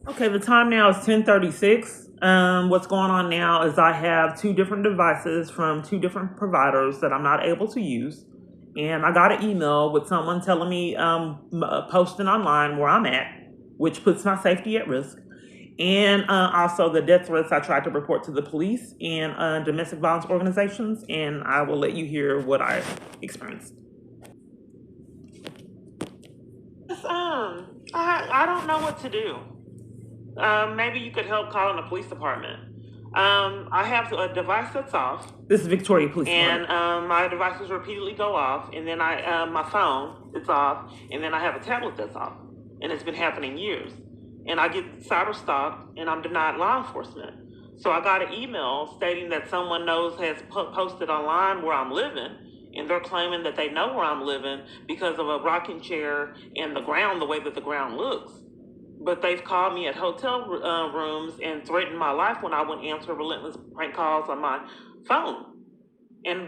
Okay, the time now is 10:36. What's going on now is I have two different devices from two different providers that I'm not able to use. And I got an email with someone telling me posting online where I'm at, which puts my safety at risk. And also the death threats I tried to report to the police and domestic violence organizations. And I will let you hear what I experienced. Yes, I don't know what to do. Maybe you could help calling the police department. I have a device that's off. This is Victoria Police Department. And my devices repeatedly go off, and then my phone, it's off, and then I have a tablet that's off, and it's been happening years. And I get cyber stalked, and I'm denied law enforcement. So I got an email stating that someone knows has posted online where I'm living, and they're claiming that they know where I'm living because of a rocking chair and the ground, the way that the ground looks. But they've called me at hotel rooms and threatened my life when I wouldn't answer relentless prank calls on my phone.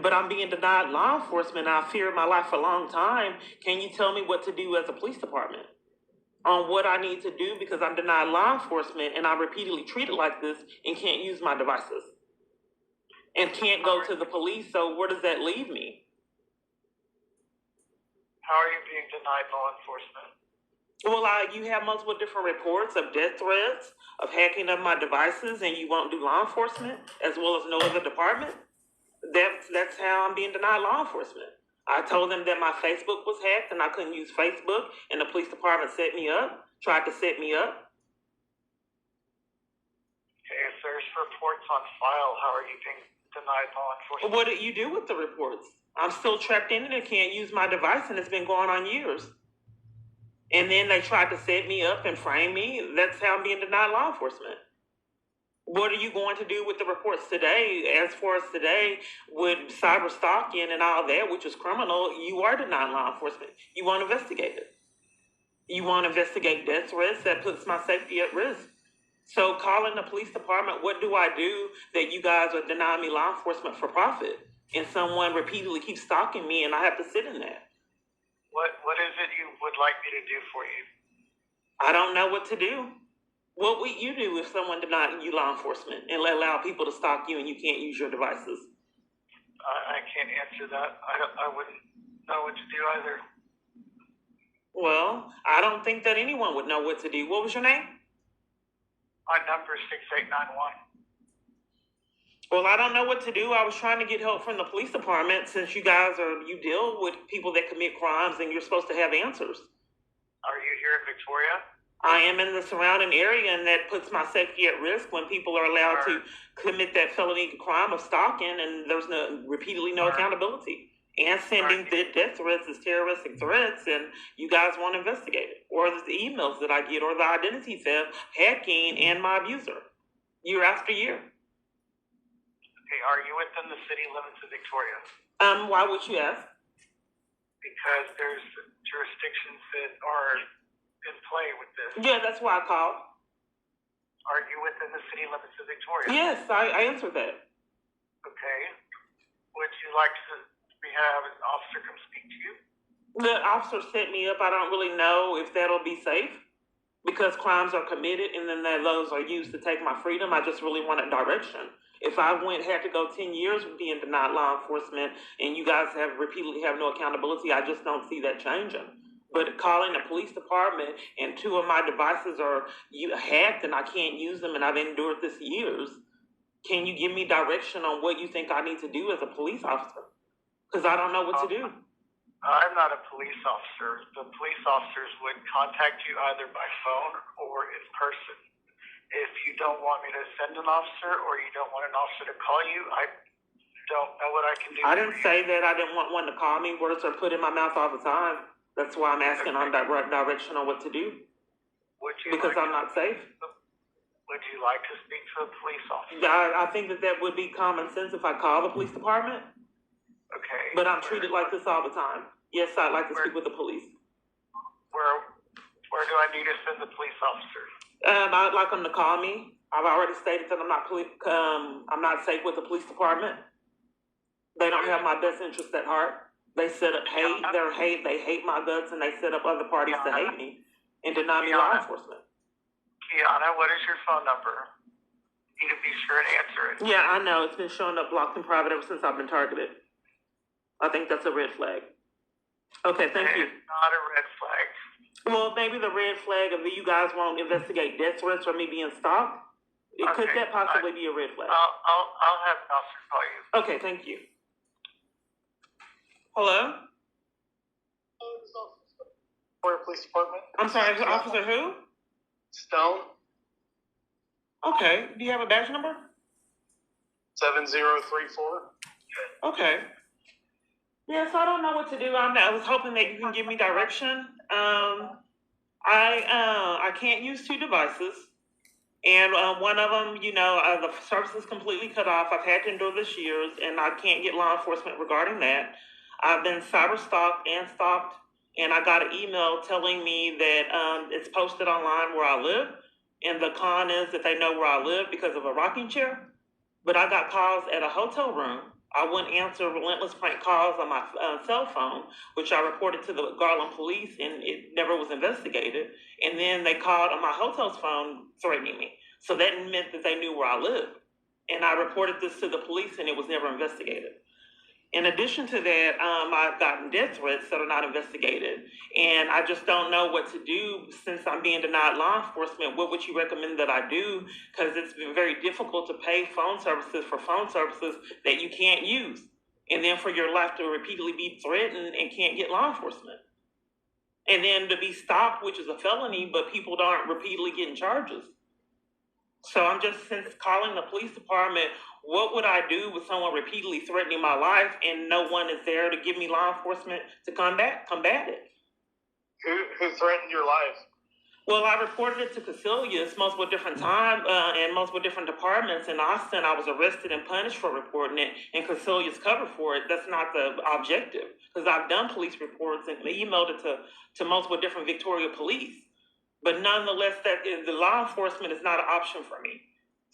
But I'm being denied law enforcement. I feared my life for a long time. Can you tell me what to do as a police department on what I need to do, because I'm denied law enforcement and I'm repeatedly treated like this and can't use my devices and can't go to the police? So where does that leave me? How are you being denied law enforcement? Well, you have multiple different reports of death threats, of hacking of my devices, and you won't do law enforcement, as well as no other department. That's how I'm being denied law enforcement. I told them that my Facebook was hacked and I couldn't use Facebook, and the police department set me up, tried to set me up. Okay, if there's reports on file, how are you being denied law enforcement? What do you do with the reports? I'm still trapped in it and can't use my device, and it's been going on years. And then they tried to set me up and frame me. That's how I'm being denied law enforcement. What are you going to do with the reports today? As far as today, with cyber stalking and all that, which is criminal, you are denied law enforcement. You won't investigate it. You won't investigate death threats. That puts my safety at risk. So calling the police department, what do I do that you guys are denying me law enforcement for profit? And someone repeatedly keeps stalking me and I have to sit in that. What is it you would like me to do for you? I don't know what to do. What would you do if someone denied you law enforcement and allow people to stalk you and you can't use your devices? I can't answer that. I wouldn't know what to do either. Well, I don't think that anyone would know what to do. What was your name? My number is 6891. Well, I don't know what to do. I was trying to get help from the police department, since you deal with people that commit crimes and you're supposed to have answers. Are you here in Victoria? I am in the surrounding area, and that puts my safety at risk when people are allowed to commit that felony crime of stalking, and there's repeatedly no accountability. And sending death threats as terroristic threats, and you guys won't investigate it. Or the emails that I get, or the identity theft, hacking, and my abuser, year after year. Okay, are you within the city limits of Victoria? Why would you ask? Because there's jurisdictions that are in play with this. Yeah, that's why I called. Are you within the city limits of Victoria? Yes, I answered that. Okay. Would you like to have an officer come speak to you? The officer set me up. I don't really know if that'll be safe, because crimes are committed and then those are used to take my freedom. I just really wanted direction. If I had to go 10 years being denied law enforcement and you guys repeatedly have no accountability, I just don't see that changing. But calling the police department and two of my devices are hacked and I can't use them and I've endured this years, can you give me direction on what you think I need to do as a police officer? Because I don't know what to do. I'm not a police officer. The police officers would contact you either by phone or in person. If you don't want me to send an officer or you don't want an officer to call you, I don't know what I can do. I didn't say that I didn't want one to call me. Words are put in my mouth all the time. That's why I'm asking on direction on what to do. Because I'm not safe. Would you like to speak to a police officer? I think that would be common sense if I call the police department. Okay. But I'm treated like this all the time. Yes, I'd like to speak with the police. Where do I need to send the police officer? I'd like them to call me. I've already stated that I'm not safe with the police department. They don't have my best interest at heart. They set up hate. They hate my guts, and they set up other parties to hate me and deny me law enforcement. Kiana, Donna, what is your phone number? You need to be sure and answer it. Yeah, I know. It's been showing up blocked and private ever since I've been targeted. I think that's a red flag. Okay, thank you. It's not a red flag. Well, maybe the red flag of you guys won't investigate death threats or me being stalked. Could that possibly be a red flag? I'll have an officer call you. Okay, thank you. Hello? Police Department. I'm sorry, Officer who? Stone. Okay. Do you have a badge number? 7034. Okay. Yes, I don't know what to do. I was hoping that you can give me direction. I can't use two devices, and one of them, the service is completely cut off. I've had to endure this years, and I can't get law enforcement regarding that. I've been cyber stalked, and I got an email telling me that it's posted online where I live, and the con is that they know where I live because of a rocking chair. But I got calls at a hotel room. I wouldn't answer relentless prank calls on my cell phone, which I reported to the Garland police, and it never was investigated. And then they called on my hotel's phone threatening me. So that meant that they knew where I lived. And I reported this to the police, and it was never investigated. In addition to that, I've gotten death threats that are not investigated. And I just don't know what to do since I'm being denied law enforcement. What would you recommend that I do? Because it's been very difficult to pay phone services for phone services that you can't use. And then for your life to repeatedly be threatened and can't get law enforcement. And then to be stopped, which is a felony, but people aren't repeatedly getting charges. So I'm just calling the police department. What would I do with someone repeatedly threatening my life and no one is there to give me law enforcement to combat it? Who threatened your life? Well, I reported it to Casilius multiple different times and multiple different departments in Austin. I was arrested and punished for reporting it, and Casilius covered for it. That's not the objective, because I've done police reports and emailed it to multiple different Victoria police. But nonetheless, the law enforcement is not an option for me.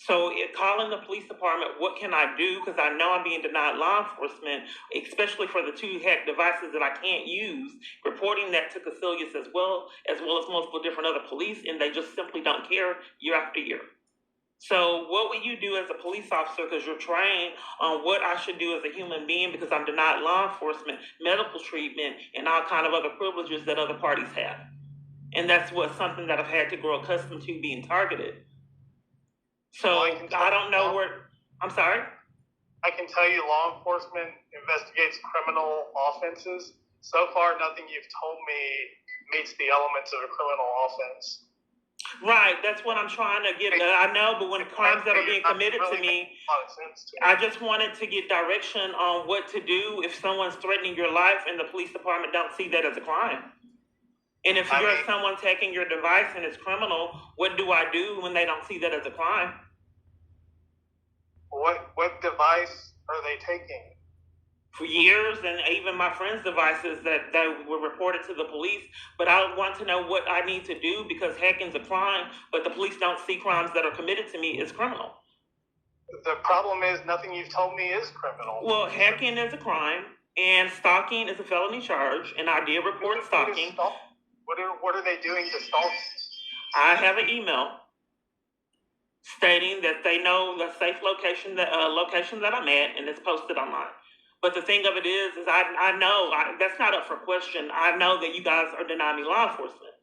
So calling the police department, what can I do? Because I know I'm being denied law enforcement, especially for the two hacked devices that I can't use, reporting that to Casilius as well as multiple different other police, and they just simply don't care year after year. So what would you do as a police officer, because you're trained on what I should do as a human being, because I'm denied law enforcement, medical treatment, and all kind of other privileges that other parties have. And that's something that I've had to grow accustomed to, being targeted. So I don't know where. I'm sorry? I can tell you law enforcement investigates criminal offenses. So far, nothing you've told me meets the elements of a criminal offense. Right, that's what I'm trying to get. I know, but when crimes that are being committed to me, I just wanted to get direction on what to do if someone's threatening your life and the police department don't see that as a crime. And if someone taking your device and it's criminal, what do I do when they don't see that as a crime? What device are they taking? For years, and even my friends' devices that were reported to the police. But I want to know what I need to do, because hacking's a crime, but the police don't see crimes that are committed to me as criminal. The problem is nothing you've told me is criminal. Well, hacking is a crime, and stalking is a felony charge, and I did report stalking. What are they doing to stalk? I have an email stating that they know the safe location that I'm at, and it's posted online. But the thing of it is I know that's not up for question. I know that you guys are denying me law enforcement.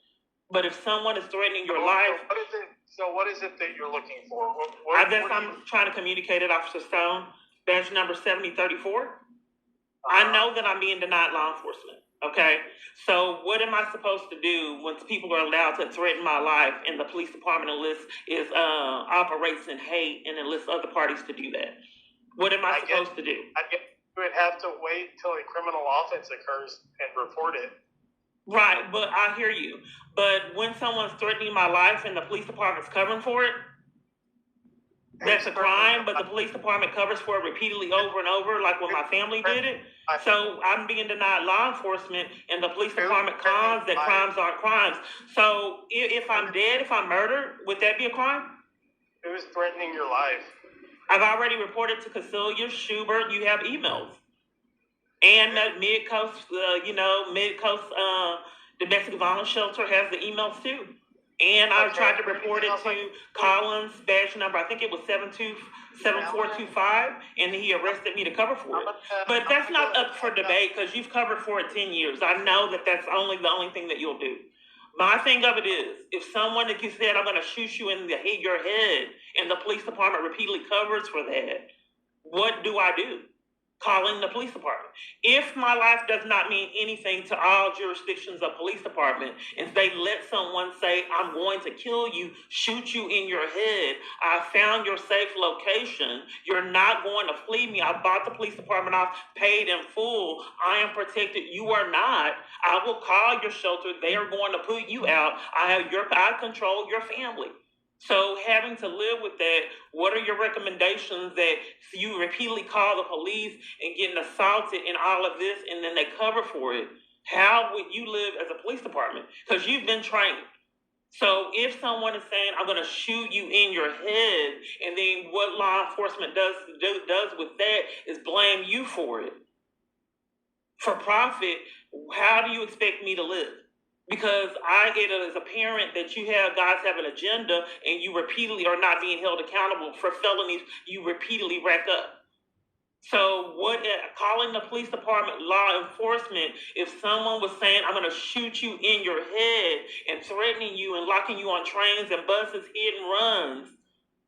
But if someone is threatening your life, what is it that you're looking for? I'm trying to communicate it, Officer Stone. Badge number 7034. I know that I'm being denied law enforcement. Okay, so what am I supposed to do when people are allowed to threaten my life and the police department operates in hate and enlists other parties to do that? What am I supposed to do? You would have to wait till a criminal offense occurs and report it. Right, but I hear you. But when someone's threatening my life and the police department's covering for it, that's a crime, but the police department covers for it repeatedly over and over, like when my family did it. So I'm being denied law enforcement, and the police department cons that crimes aren't crimes. So if I'm dead, if I'm murdered, would that be a crime? Who's threatening your life? I've already reported to Casilius, Schubert. You have emails. And Mid-Coast, Mid-Coast Domestic Violence Shelter has the emails too. And I Okay. tried to report it to Collins, badge number, I think it was 7425, and he arrested me to cover for it. But that's not up for debate because you've covered for it 10 years. I know that that's the only thing that you'll do. My thing of it is, if someone that you said, I'm going to shoot you in your head, and the police department repeatedly covers for that, what do I do? Calling the police department. If my life does not mean anything to all jurisdictions of police department, and they let someone say, I'm going to kill you, shoot you in your head, I found your safe location, you're not going to flee me, I bought the police department off, paid in full, I am protected, you are not, I will call your shelter, they are going to put you out, I control your family. So having to live with that, what are your recommendations that you repeatedly call the police and getting assaulted and all of this, and then they cover for it? How would you live as a police department? Because you've been trained. So if someone is saying, I'm going to shoot you in your head, and then what law enforcement does with that is blame you for it. For profit, how do you expect me to live? Because I get it as a parent that you guys have an agenda and you repeatedly are not being held accountable for felonies you repeatedly rack up. So calling the police department, law enforcement, if someone was saying, I'm going to shoot you in your head and threatening you and locking you on trains and buses, hit and runs,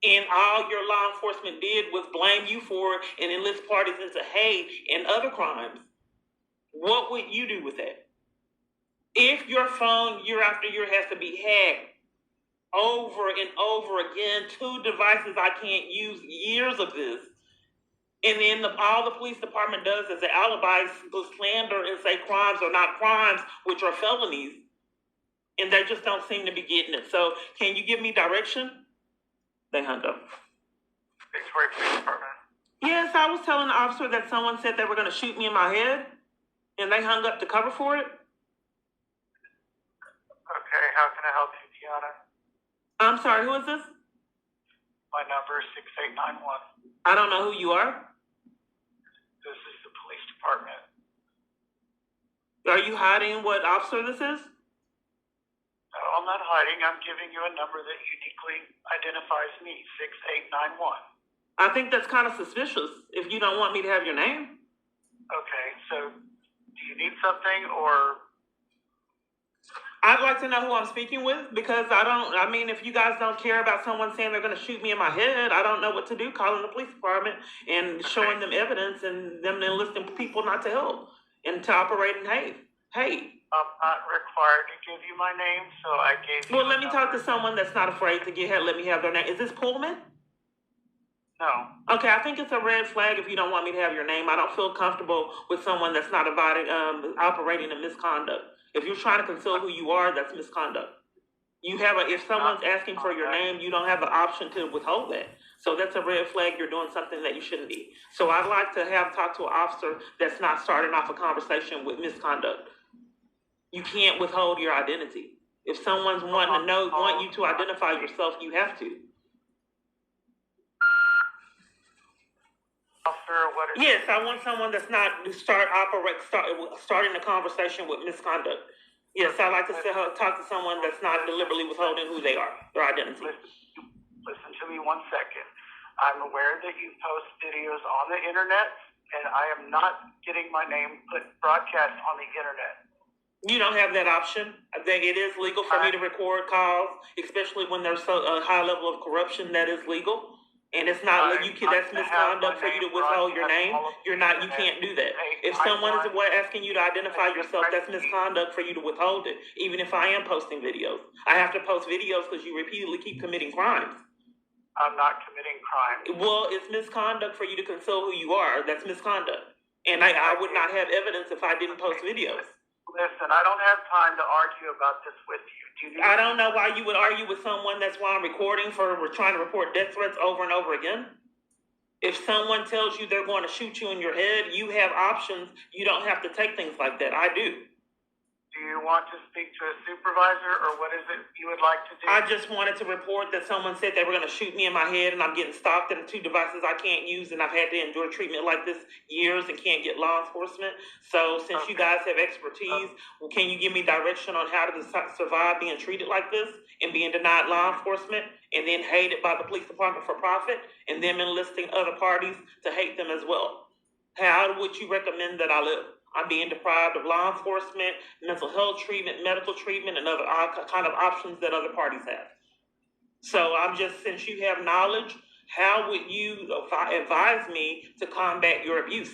and all your law enforcement did was blame you for it and enlist parties into hate and other crimes, what would you do with that? If your phone year after year has to be hacked over and over again, 2 devices I can't use, years of this, and then all the police department does is the alibis slander and say crimes are not crimes, which are felonies, and they just don't seem to be getting it. So can you give me direction? They hung up. Victoria Police Department. Yes, I was telling the officer that someone said they were going to shoot me in my head, and they hung up to cover for it. Okay, how can I help you, Tiana? I'm sorry, who is this? My number is 6891. I don't know who you are. This is the police department. Are you hiding what officer this is? No, I'm not hiding. I'm giving you a number that uniquely identifies me, 6891. I think that's kind of suspicious if you don't want me to have your name. Okay, so do you need something or... I'd like to know who I'm speaking with because if you guys don't care about someone saying they're going to shoot me in my head, I don't know what to do calling the police department and showing them evidence and them enlisting people not to help and to operate in hate. I'm not required to give you my name, so I gave you... Well, let me talk to someone that's not afraid to let me have their name. Is this Pullman? No. Okay, I think it's a red flag if you don't want me to have your name. I don't feel comfortable with someone that's not operating in misconduct. If you're trying to conceal who you are, that's misconduct. If someone's asking for your name, you don't have the option to withhold that. So that's a red flag. You're doing something that you shouldn't be. So I'd like to talk to an officer that's not starting off a conversation with misconduct. You can't withhold your identity. If someone's want you to identify yourself, you have to. Yes, I want someone that's not starting a conversation with misconduct. Yes, I'd like to talk to someone that's not deliberately withholding who they are, their identity. Listen to me 1 second. I'm aware that you post videos on the internet, and I am not getting my name broadcast on the internet. You don't have that option. It is legal for me to record calls, especially when there's a high level of corruption. That is legal. And it's not that's misconduct for you to withhold your name. You can't do that. If someone is asking you to identify yourself, that's misconduct for you to withhold it. Even if I am posting videos, I have to post videos because you repeatedly keep committing crimes. I'm not committing crimes. Well, it's misconduct for you to conceal who you are. That's misconduct, and I would not have evidence if I didn't post videos. Listen, I don't have time to argue about this with you. I don't know why you would argue with someone. That's why I'm recording we're trying to report death threats over and over again. If someone tells you they're going to shoot you in your head, you have options. You don't have to take things like that. I do. Do Do you want to speak to a supervisor, or what is it you would like to do? I just wanted to report that someone said they were going to shoot me in my head, and I'm getting stopped in 2 devices I can't use, and I've had to endure treatment like this years and can't get law enforcement. So since you guys have expertise, well, can you give me direction on how to survive being treated like this and being denied law enforcement and then hated by the police department for profit and them enlisting other parties to hate them as well? How would you recommend that I live? I'm being deprived of law enforcement, mental health treatment, medical treatment, and other kind of options that other parties have. So I'm just, since you have knowledge, how would you advise me to combat your abuse?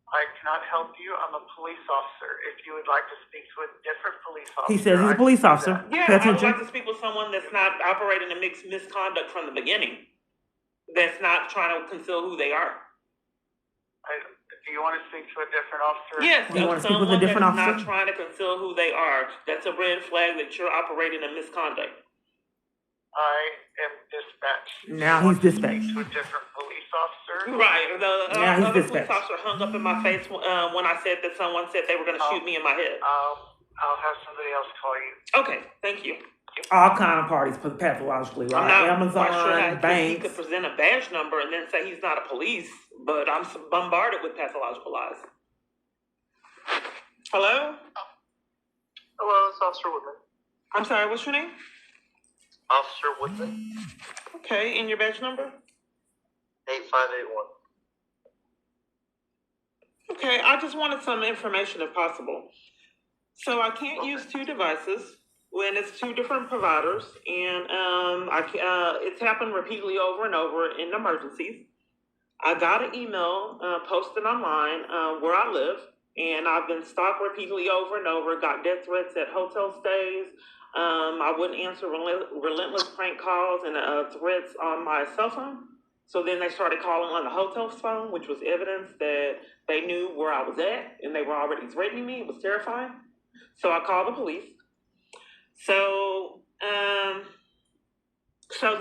I cannot help you. I'm a police officer. If you would like to speak to a different police officer. He says he's a police officer. Yeah, I would like to speak with someone that's not operating a mixed misconduct from the beginning. That's not trying to conceal who they are. Do you want to speak to a different officer? Yes, you want to speak with a someone different that's officer? not trying to conceal who they are. That's a red flag that you're operating in misconduct. I am dispatched. Now he's dispatched. Speak to a different police officer. Right. The Now he's other police dispatched. officer hung up in my face when I said that someone said they were going to shoot me in my head. I'll have somebody else call you. Okay, thank you. All kind of parties pathologically, right? I'm not quite sure Amazon, how he banks. could present a badge number and then say he's not a police, but I'm bombarded with pathological lies. Hello? Hello, it's Officer Woodman. I'm sorry, what's your name? Officer Woodman, Okay, and your badge number? 8581. Okay, I just wanted some information if possible. So I can't use 2 devices when it's 2 different providers, and it's happened repeatedly over and over in emergencies. I got an email posted online where I live, and I've been stalked repeatedly over and over, got death threats at hotel stays. I wouldn't answer relentless prank calls and threats on my cell phone. So then they started calling on the hotel's phone, which was evidence that they knew where I was at, and they were already threatening me. It was terrifying. So I called the police. So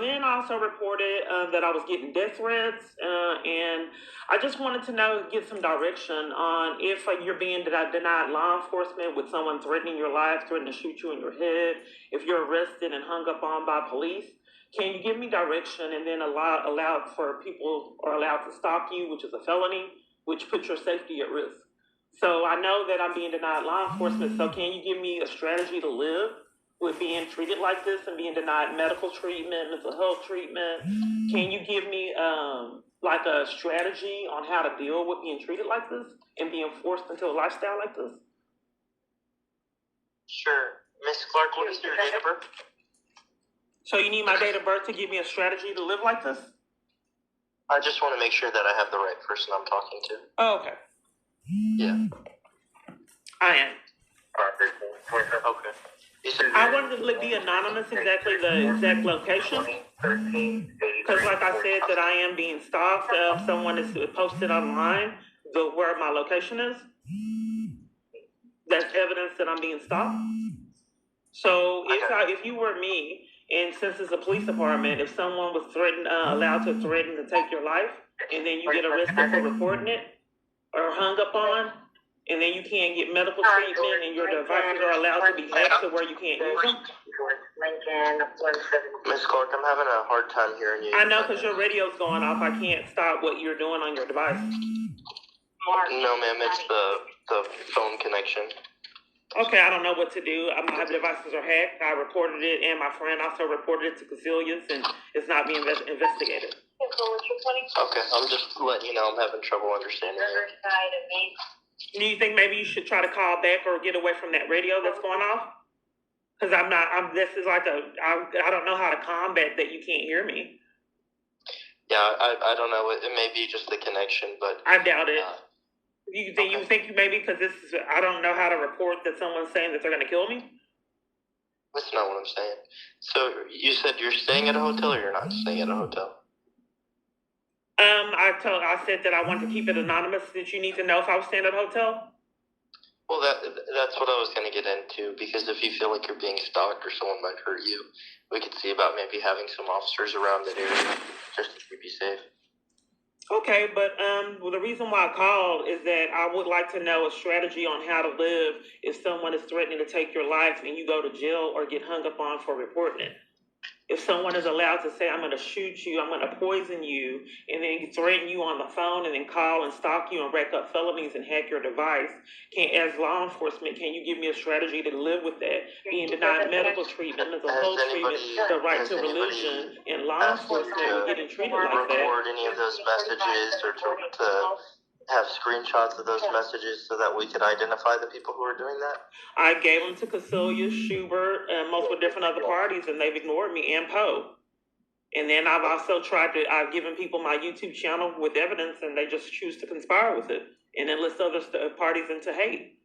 then I also reported that I was getting death threats, and I just wanted to get some direction on if you're being denied law enforcement with someone threatening your life, threatening to shoot you in your head, if you're arrested and hung up on by police. Can you give me direction and then allow for people are allowed to stalk you, which is a felony, which puts your safety at risk? So I know that I'm being denied law enforcement, so can you give me a strategy to live with being treated like this and being denied medical treatment, mental health treatment? Can you give me like a strategy on how to deal with being treated like this and being forced into a lifestyle like this? Sure. Miss Clark, what is your date of birth? So you need my date of birth to give me a strategy to live like this? I just want to make sure that I have the right person I'm talking to. Oh, okay. Yeah. I am. Okay. You said I wanted to be anonymous, exactly the exact location. Because like I said, that I am being stalked. Someone is posted online where my location is. That's evidence that I'm being stalked. So if you were me, and since it's a police department, if someone was allowed to threaten to take your life, and then you get arrested for reporting it or hung up on, and then you can't get medical treatment, and your devices are allowed to be hacked to where you can't use them. Miss Clark, I'm having a hard time hearing you. I know, because your radio's going off. I can't stop what you're doing on your device. No, ma'am, it's the phone connection. Okay, I don't know what to do. My devices are hacked. I reported it, and my friend also reported it to Cecilia's, and it's not being investigated. Okay, I'm just letting you know I'm having trouble understanding you. Do you think maybe you should try to call back or get away from that radio that's going off? Because this is like I don't know how to combat that you can't hear me. Yeah, I don't know. It may be just the connection, but I doubt it. You think maybe because I don't know how to report that someone's saying that they're going to kill me? That's not what I'm saying. So you said you're staying at a hotel, or you're not staying at a hotel? I said that I wanted to keep it anonymous. Did you need to know if I was staying at a hotel? Well, that's what I was going to get into, because if you feel like you're being stalked or someone might hurt you, we could see about maybe having some officers around that area just to keep you safe. Okay, but well, the reason why I called is that I would like to know a strategy on how to live if someone is threatening to take your life and you go to jail or get hung up on for reporting it. If someone is allowed to say, I'm going to shoot you, I'm going to poison you, and then threaten you on the phone and then call and stalk you and rack up felonies and hack your device, as law enforcement, can you give me a strategy to live with that? Being denied medical treatment, mental health treatment, the right to religion, and law enforcement getting treated like that. Record any of those messages or to have screenshots of those messages so that we could identify the people who are doing that? I gave them to Casillas, Schubert, and multiple different other parties, and they've ignored me, and Poe. And then I've also I've given people my YouTube channel with evidence, and they just choose to conspire with it and enlist other parties into hate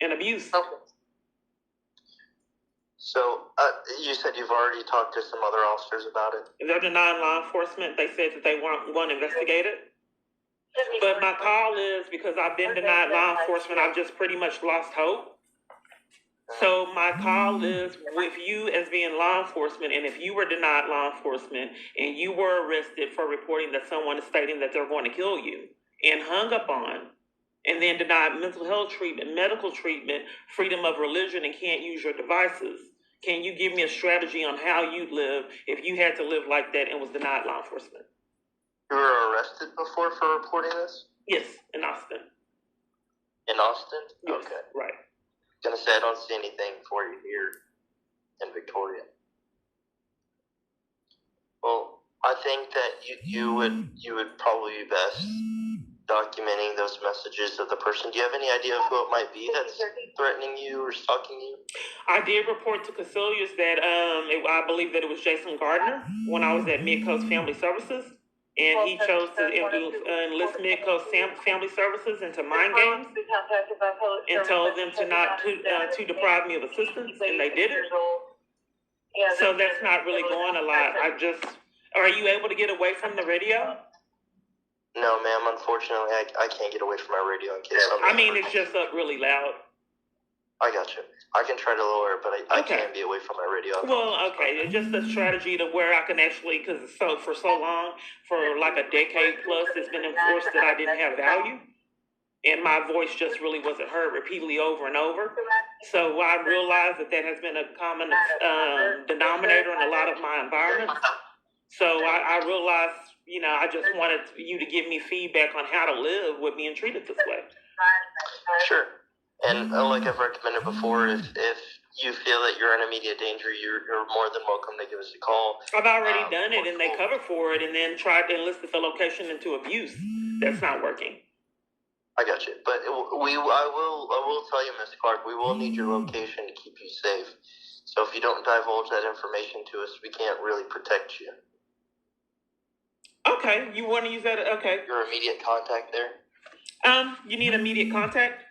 and abuse. So you said you've already talked to some other officers about it? They're denying law enforcement. They said that they want to investigate it. But my call is because I've been denied law enforcement, I've just pretty much lost hope. So my call is with you as being law enforcement, and if you were denied law enforcement and you were arrested for reporting that someone is stating that they're going to kill you and hung up on, and then denied mental health treatment, medical treatment, freedom of religion, and can't use your devices, can you give me a strategy on how you'd live if you had to live like that and was denied law enforcement? You were arrested before for reporting this? Yes, in Austin. In Austin? Yes, okay. Right. I was gonna say I don't see anything for you here in Victoria. Well, I think that you would probably be best documenting those messages of the person. Do you have any idea of who it might be that's threatening you or stalking you? I did report to Casillas that I believe that it was Jason Gardner when I was at Mid-Coast Family Services, and he chose to enlist Mid-Coast Family Services into mind games and told them to deprive me of assistance, and they did it. So that's not really going a lot. Are you able to get away from the radio? No, ma'am. Unfortunately, I can't get away from my radio in case something. It's just up really loud. I got you. I can try to lower it, but I can't be away from my radio. Well, okay. It's just a strategy to where I can actually, because for so long, for like a decade plus, it's been enforced that I didn't have value. And my voice just really wasn't heard repeatedly over and over. So I realized that has been a common denominator in a lot of my environments. So I realized, I just wanted you to give me feedback on how to live with being treated this way. Sure. And like I've recommended before, if you feel that you're in immediate danger, you're more than welcome to give us a call. I've already done it, and they covered for it, and then tried to enlist the location into abuse. That's not working. I got you. But I will tell you, Ms. Clark, we will need your location to keep you safe. So if you don't divulge that information to us, we can't really protect you. Okay, you want to use that? Okay. Your immediate contact there? You need immediate contact?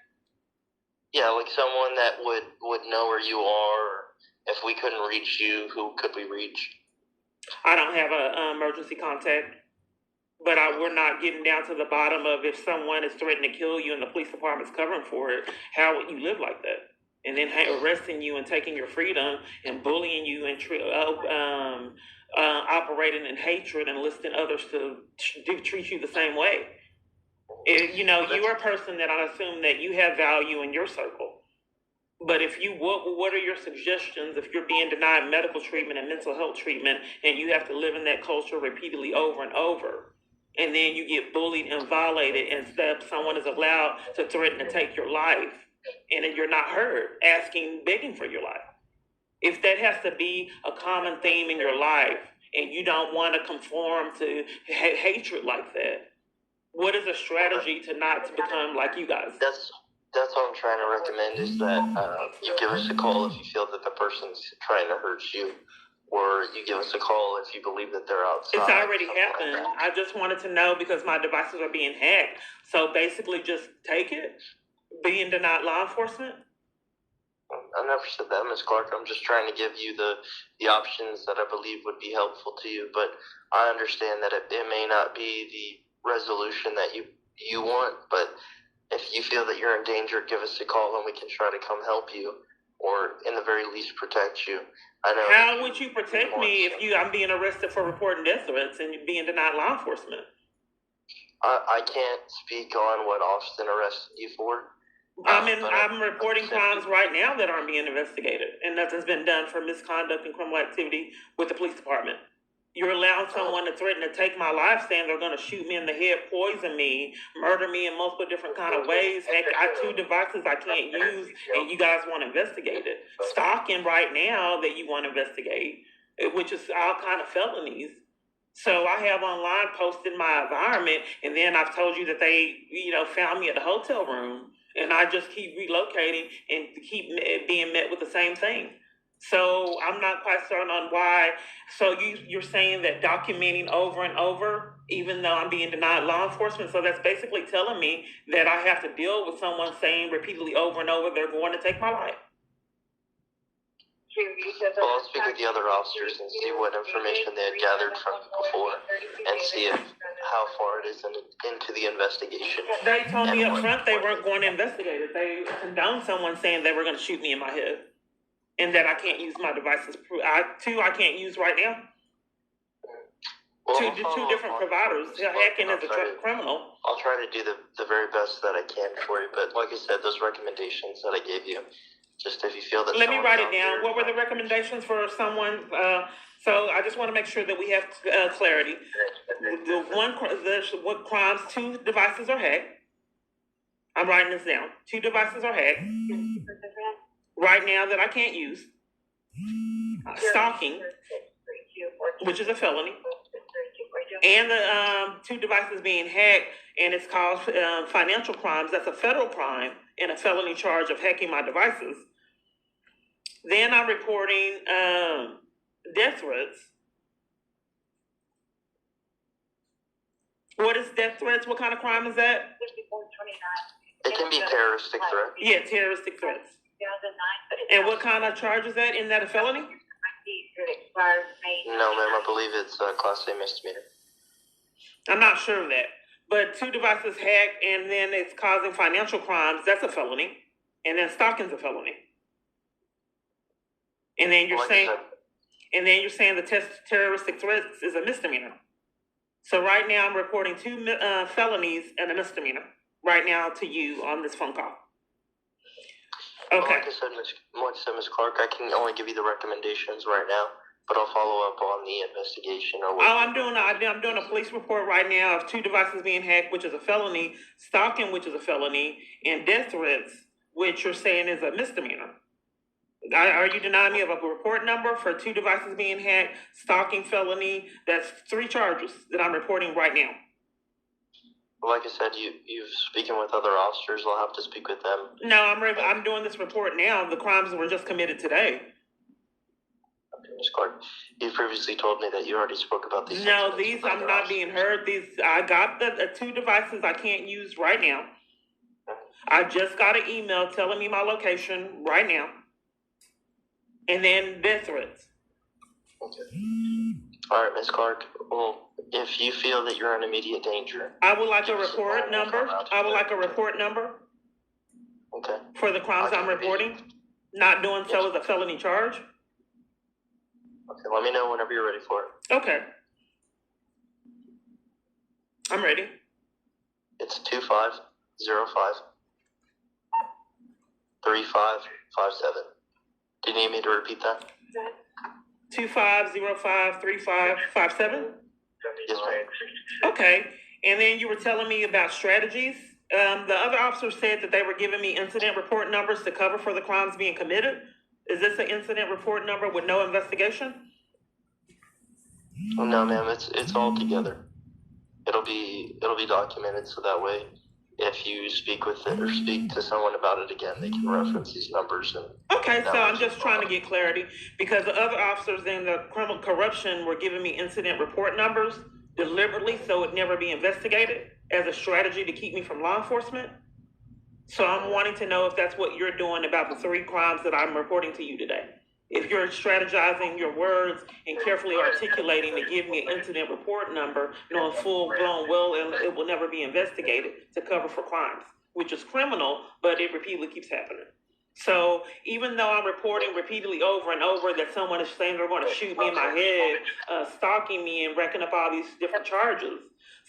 Yeah, like someone that would know where you are. Or if we couldn't reach you, who could we reach? I don't have an emergency contact, but we're not getting down to the bottom of if someone is threatening to kill you and the police department's covering for it, how would you live like that? And then arresting you and taking your freedom and bullying you and operating in hatred and listing others to treat you the same way. You're a person that I assume that you have value in your circle. But what are your suggestions if you're being denied medical treatment and mental health treatment and you have to live in that culture repeatedly over and over? And then you get bullied and violated and someone is allowed to threaten to take your life and then you're not heard, begging for your life. If that has to be a common theme in your life and you don't want to conform to hatred like that, what is a strategy to become like you guys? That's what I'm trying to recommend is that you give us a call if you feel that the person's trying to hurt you, or you give us a call if you believe that they're outside. It's already happened. Like I just wanted to know because my devices are being hacked. So basically just take it, being denied law enforcement. I never said that, Ms. Clark. I'm just trying to give you the options that I believe would be helpful to you, but I understand that it may not be the resolution that you want, but if you feel that you're in danger, give us a call and we can try to come help you, or in the very least protect you. I know. How would you protect me if I'm being arrested for reporting death threats and being denied law enforcement? I can't speak on what Austin arrested you for. I'm reporting crimes right now that aren't being investigated, and nothing's been done for misconduct and criminal activity with the police department. You're allowing someone to threaten to take my life, saying they're going to shoot me in the head, poison me, murder me in multiple different kind of ways. Heck, I have 2 devices I can't use, and you guys want to investigate it. Stalking right now that you want to investigate, which is all kind of felonies. So I have online posted my environment, and then I've told you that they, found me at the hotel room, and I just keep relocating and keep being met with the same thing. So I'm not quite certain on why. So you're saying that documenting over and over, even though I'm being denied law enforcement, so that's basically telling me that I have to deal with someone saying repeatedly over and over they're going to take my life. Well, I'll speak with the other officers and see what information they had gathered from you before, and see how far it is into the investigation. They told me up front they weren't going to investigate it. They condoned someone saying they were going to shoot me in my head, and that I can't use my devices. I can't use right now. Well, two different providers. Hacking is a criminal. I'll try to do the very best that I can for you, but like I said, those recommendations that I gave you, just if you feel that. Let me write it down. What were the recommendations for someone? So I just want to make sure that we have clarity. What crimes? 2 devices are hacked. I'm writing this down. 2 devices are hacked right now that I can't use. Stalking, which is a felony, and the 2 devices being hacked, and it's called financial crimes. That's a federal crime and a felony charge of hacking my devices. Then I'm reporting death threats. What is death threats? What kind of crime is that? It can be terroristic threat. Yeah, terroristic threats. And what kind of charge is that? Isn't that a felony? No, ma'am, I believe it's a Class A misdemeanor. I'm not sure of that. But 2 devices hacked, and then it's causing financial crimes. That's a felony. And then stalking's a felony. And then you're saying the terroristic threats is a misdemeanor. So right now I'm reporting 2 felonies and a misdemeanor right now to you on this phone call. Okay. Well, like I said, Ms. Clark, I can only give you the recommendations right now, but I'll follow up on the investigation or what. I'm doing a police report right now of 2 devices being hacked, which is a felony, stalking, which is a felony, and death threats, which you're saying is a misdemeanor. Are you denying me of a report number for 2 devices being hacked, stalking, felony? That's 3 charges that I'm reporting right now. Like I said, you've speaking with other officers. I'll have to speak with them. No, I'm doing this report now. The crimes were just committed today. Okay, Ms. Clark, you previously told me that you already spoke about these. No, these I'm not being heard. I got the 2 devices I can't use right now. I just got an email telling me my location right now. And then death threats. Okay. All right, Ms. Clark. Well, if you feel that you're in immediate danger, I would like a report number. Okay. For the crimes I'm reporting. Not doing so is a felony charge. Okay, let me know whenever you're ready for it. Okay. I'm ready. It's 2505 3557. Do you need me to repeat that? 25053557. Yes, ma'am. Okay. And then you were telling me about strategies. The other officer said that they were giving me incident report numbers to cover for the crimes being committed. Is this an incident report number with no investigation? No, ma'am. It's all together. It'll be documented, so that way, if you speak with it or speak to someone about it again, they can reference these numbers. Okay, so I'm just trying to get clarity because the other officers in the criminal corruption were giving me incident report numbers deliberately so it never be investigated as a strategy to keep me from law enforcement. So I'm wanting to know if that's what you're doing about the 3 crimes that I'm reporting to you today. If you're strategizing your words and carefully articulating to give me an incident report number, knowing full blown, well, it will never be investigated to cover for crimes, which is criminal, but it repeatedly keeps happening. So even though I'm reporting repeatedly over and over that someone is saying they're going to shoot me in my head, stalking me and racking up all these different charges.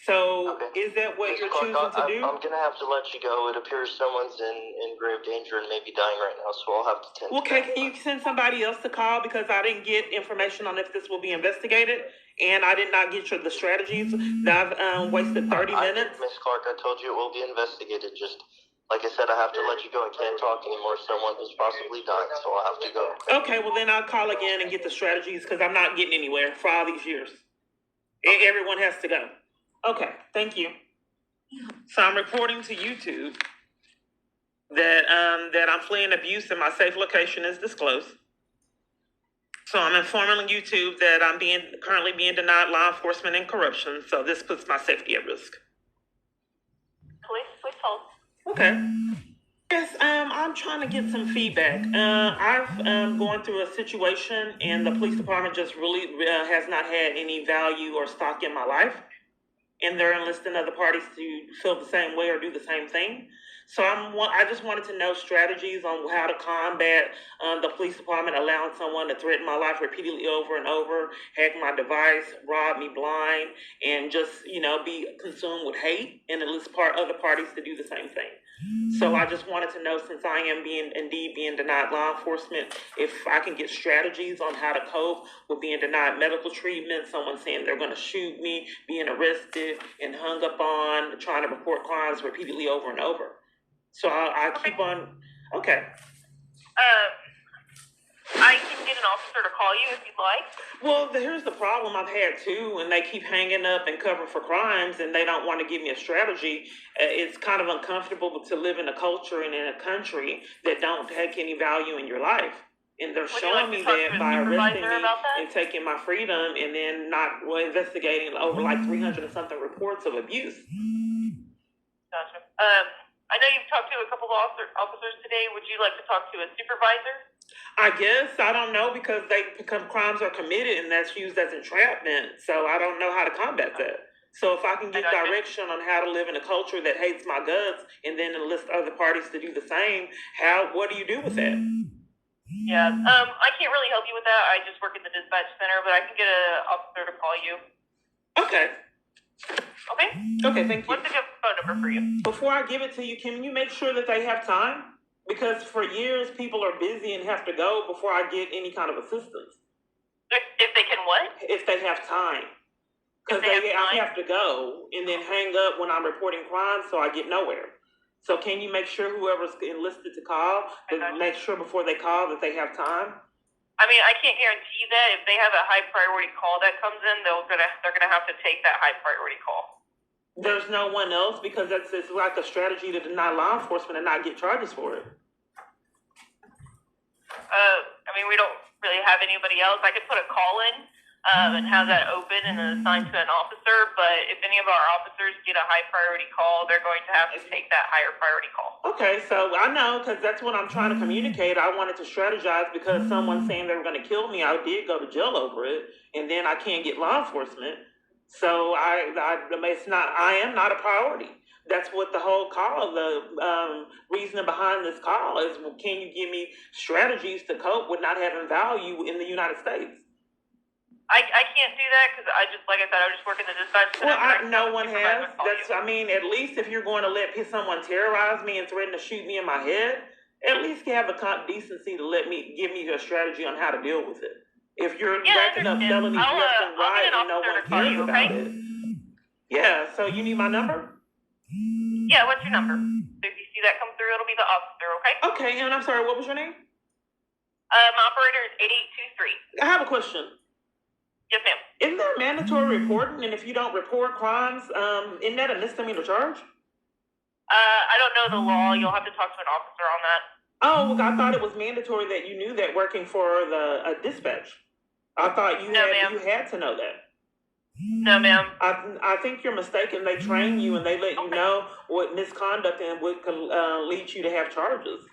So is that what Ms. you're Clark, choosing to do? I'm gonna have to let you go. It appears someone's in grave danger and maybe dying right now, so I'll have to tend to Okay, that. can you send somebody else to call, because I didn't get information on if this will be investigated, and I did not get the strategies. I've wasted 30 minutes. Ms. Clark, I told you it will be investigated. Just like I said, I have to let you go. I can't talk anymore. Someone who's possibly dying, so I'll have to go. Okay, well then I'll call again and get the strategies, because I'm not getting anywhere for all these years. Everyone has to go. Okay, thank you. So I'm reporting to YouTube that I'm fleeing abuse and my safe location is disclosed. So I'm informing YouTube that I'm currently being denied law enforcement and corruption. So this puts my safety at risk. Please hold. Okay. Yes, I'm trying to get some feedback. I've going through a situation, and the police department just really has not had any value or stock in my life, and they're enlisting other parties to feel the same way or do the same thing. So I just wanted to know strategies on how to combat the police department allowing someone to threaten my life repeatedly over and over, hack my device, rob me blind, and just be consumed with hate and enlist other parties to do the same thing. So I just wanted to know, since I am indeed being denied law enforcement, if I can get strategies on how to cope with being denied medical treatment, someone saying they're going to shoot me, being arrested and hung up on, trying to report crimes repeatedly over and over. So I keep on. Okay. I can get an officer to call you if you'd like. Well, here's the problem. I've had two, and they keep hanging up and covering for crimes, and they don't want to give me a strategy. It's kind of uncomfortable to live in a culture and in a country that don't take any value in your life. And they're showing me that by arresting me and taking my freedom, and then not investigating over like 300 and something reports of abuse. Gotcha. I know you've talked to a couple of officers today. Would you like to talk to a supervisor? I guess. I don't know, because crimes are committed and that's used as entrapment. So I don't know how to combat that. So if I can get direction on how to live in a culture that hates my guts and then enlist other parties to do the same, what do you do with that? Yeah, I can't really help you with that. I just work at the dispatch center, but I can get an officer to call you. Okay. Okay? Okay, thank you. What's a good phone number for you? Before I give it to you, can you make sure that they have time? Because for years, people are busy and have to go before I get any kind of assistance. If they can what? If they have time. Because I have to go and then hang up when I'm reporting crimes, so I get nowhere. So can you make sure whoever's enlisted to call, make sure before they call that they have time? I mean, I can't guarantee that. If they have a high priority call that comes in, they're gonna have to take that high priority call. There's no one else, because it's like a strategy to deny law enforcement and not get charges for it. I mean, we don't really have anybody else. I could put a call in and have that open and assigned to an officer, but if any of our officers get a high priority call, they're going to have to take that higher priority call. Okay, so I know, because that's what I'm trying to communicate. I wanted to strategize, because someone saying they were going to kill me, I did go to jail over it, and then I can't get law enforcement. So I am not a priority. That's what the whole call, the reasoning behind this call is, can you give me strategies to cope with not having value in the United States? I can't do that, because I just work in the dispatch center. Well, no one has. At least if you're going to let someone terrorize me and threaten to shoot me in my head, at least have the decency to give me a strategy on how to deal with it. If you're racking up felonies left and right and no one cares about it. Yeah, so you need my number? Yeah, what's your number? So if you see that come through, it'll be the officer, okay? Okay, and I'm sorry, what was your name? My operator is 8823. I have a question. Yes, ma'am. Isn't there mandatory reporting? And if you don't report crimes, isn't that a misdemeanor charge? I don't know the law. You'll have to talk to an officer on that. Oh, well, I thought it was mandatory that you knew that working for the dispatch. I thought you had to know that. No, ma'am. I think you're mistaken. They train you and they let you know what misconduct and what can lead you to have charges.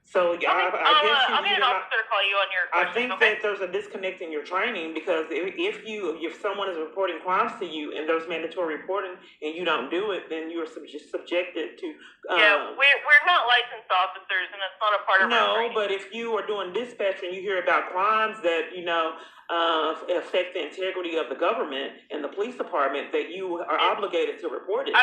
So Okay, I guess I'll get an either not. officer to call you on your I question, think okay? that there's a disconnect in your training because if someone is reporting crimes to you and there's mandatory reporting and you don't do it, then you're subjected to. Yeah, we're not licensed officers, and that's not a part of our No, training. but if you are doing dispatch and you hear about crimes that affect the integrity of the government and the police department, that you are obligated to report it.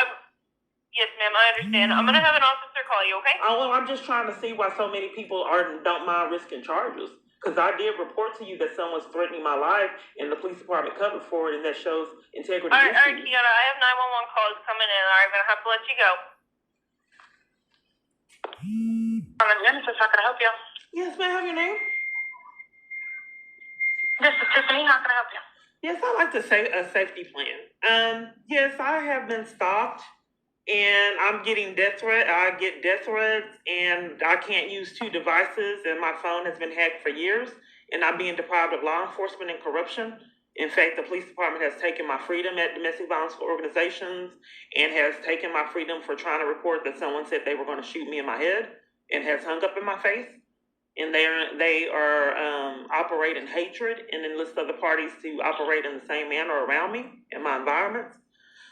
Yes, ma'am, I understand. I'm gonna have an officer call you, okay? Oh, well, I'm just trying to see why so many people don't mind risking charges. Because I did report to you that someone's threatening my life, and the police department covered for it, and that shows integrity All right, issues. Kiana, I have 911 calls coming in. I'm gonna have to let you go. Genesis, how can I help you? Yes, may I have your name? This is Tiffany. How can I help you? Yes, I'd like to say a safety plan. Yes, I have been stalked, and I'm getting death threat. I get death threats, and I can't use 2 devices, and my phone has been hacked for years, and I'm being deprived of law enforcement and corruption. In fact, the police department has taken my freedom at domestic violence organizations and has taken my freedom for trying to report that someone said they were going to shoot me in my head and has hung up in my face. And they are operating hatred and enlist other parties to operate in the same manner around me in my environments.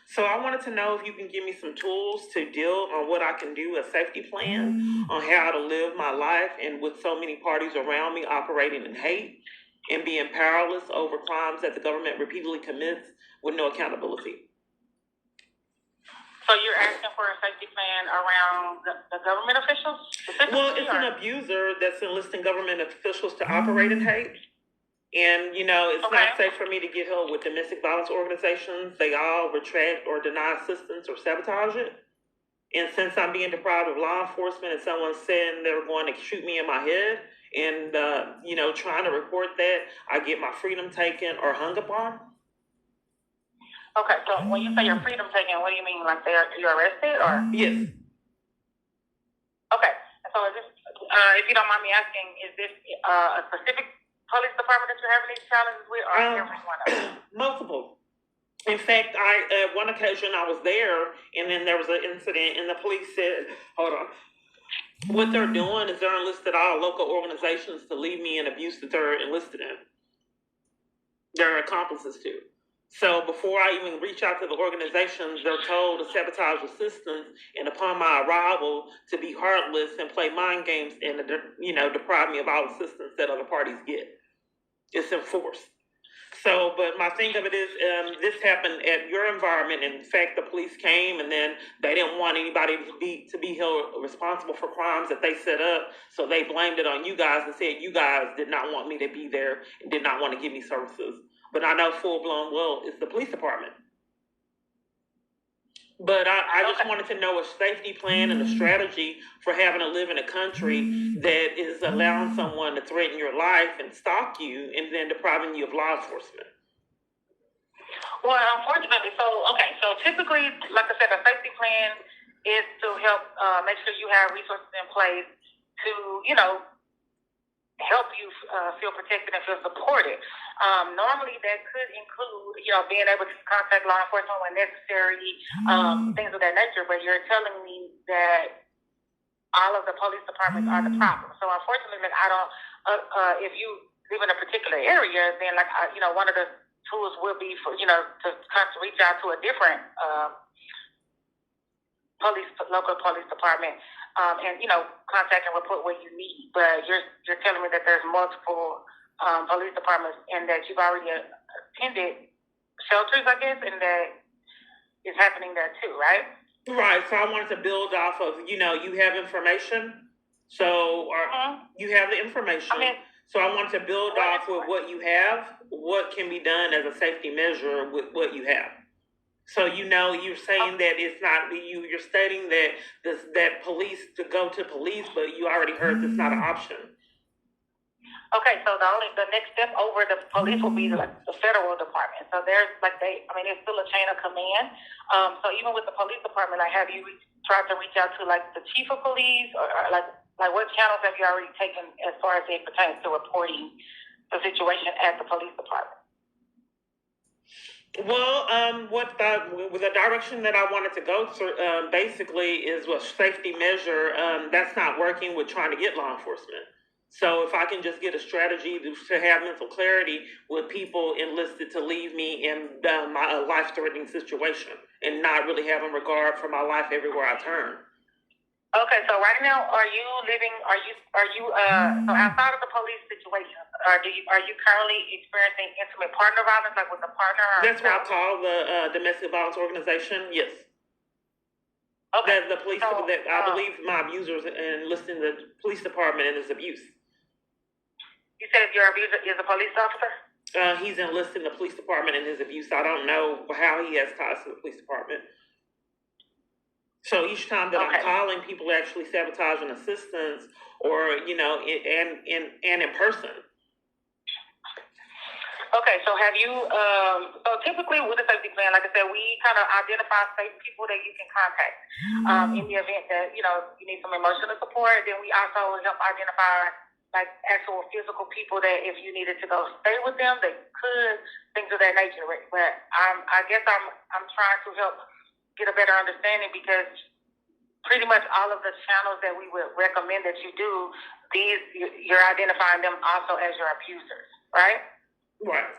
So I wanted to know if you can give me some tools to deal on what I can do, a safety plan on how to live my life, and with so many parties around me operating in hate and being powerless over crimes that the government repeatedly commits with no accountability. So you're asking for a safety plan around the government officials? Well, it's an abuser that's enlisting government officials to operate in hate. And, it's not safe for me to get help with domestic violence organizations. They all retract or deny assistance or sabotage it. And since I'm being deprived of law enforcement and someone's saying they're going to shoot me in my head and, trying to report that, I get my freedom taken or hung upon. Okay, so when you say your freedom taken, what do you mean? Like you're arrested or? Yes. Okay, so is this, if you don't mind me asking, is this a specific police department that you're having these challenges with, or every one of them? Multiple. In fact, one occasion I was there, and then there was an incident, and the police said, hold on. What they're doing is they're enlisted all local organizations to leave me in abuse that they're enlisted in. They're accomplices to. So before I even reach out to the organizations, they're told to sabotage assistance, and upon my arrival, to be heartless and play mind games and, deprive me of all assistance that other parties get. It's enforced. So, but my thing of it is, this happened at your environment. In fact, the police came, and then they didn't want anybody to be held responsible for crimes that they set up. So they blamed it on you guys and said you guys did not want me to be there and did not want to give me services. But I know full blown well it's the police department. But I just wanted to know a safety plan and a strategy for having to live in a country that is allowing someone to threaten your life and stalk you and then depriving you of law enforcement. Well, unfortunately, so typically, like I said, a safety plan is to help make sure you have resources in place to, help you feel protected and feel supported. Normally, that could include, being able to contact law enforcement when necessary, things of that nature. But you're telling me that all of the police departments are the problem. So unfortunately, I don't. If you live in a particular area, then one of the tools will be for to reach out to a different local police department. And contact and report what you need. But you're telling me that there's multiple police departments and that you've already attended shelters, I guess, and that is happening there too, right? Right. So I wanted to build off of you have information, so you have the information. So I wanted to build off with what you have, what can be done as a safety measure with what you have. So you're saying that it's not you. You're stating that that police to go to police, but you already heard that's not an option. Okay, so the next step over the police will be like the federal department. So there's it's still a chain of command. So even with the police department, have you tried to reach out to the chief of police or what channels have you already taken as far as it pertains to reporting the situation at the police department? Well, with the direction that I wanted to go through, basically is what safety measure. That's not working with trying to get law enforcement. So if I can just get a strategy to have mental clarity with people enlisted to leave me in my life-threatening situation and not really having regard for my life everywhere I turn. Okay, so right now, are you living? So outside of the police situation, are you currently experiencing intimate partner violence, like with a partner? Or That's what I call the domestic violence organization. Yes. Okay. The police, So, that I believe my abusers enlisted in the police department in his abuse. You said your abuser is a police officer? He's enlisted in the police department in his abuse. I don't know how he has ties to the police department. So each time that I'm calling, people actually sabotaging assistance, or and in person. Okay, so have you? So typically with the safety plan, like I said, we kind of identify safe people that you can contact in the event that you need some emotional support. Then we also help identify like actual physical people that if you needed to go stay with them, they could, things of that nature. But I guess I'm trying to help get a better understanding, because pretty much all of the channels that we would recommend that you do, you're identifying them also as your abusers, right? Right.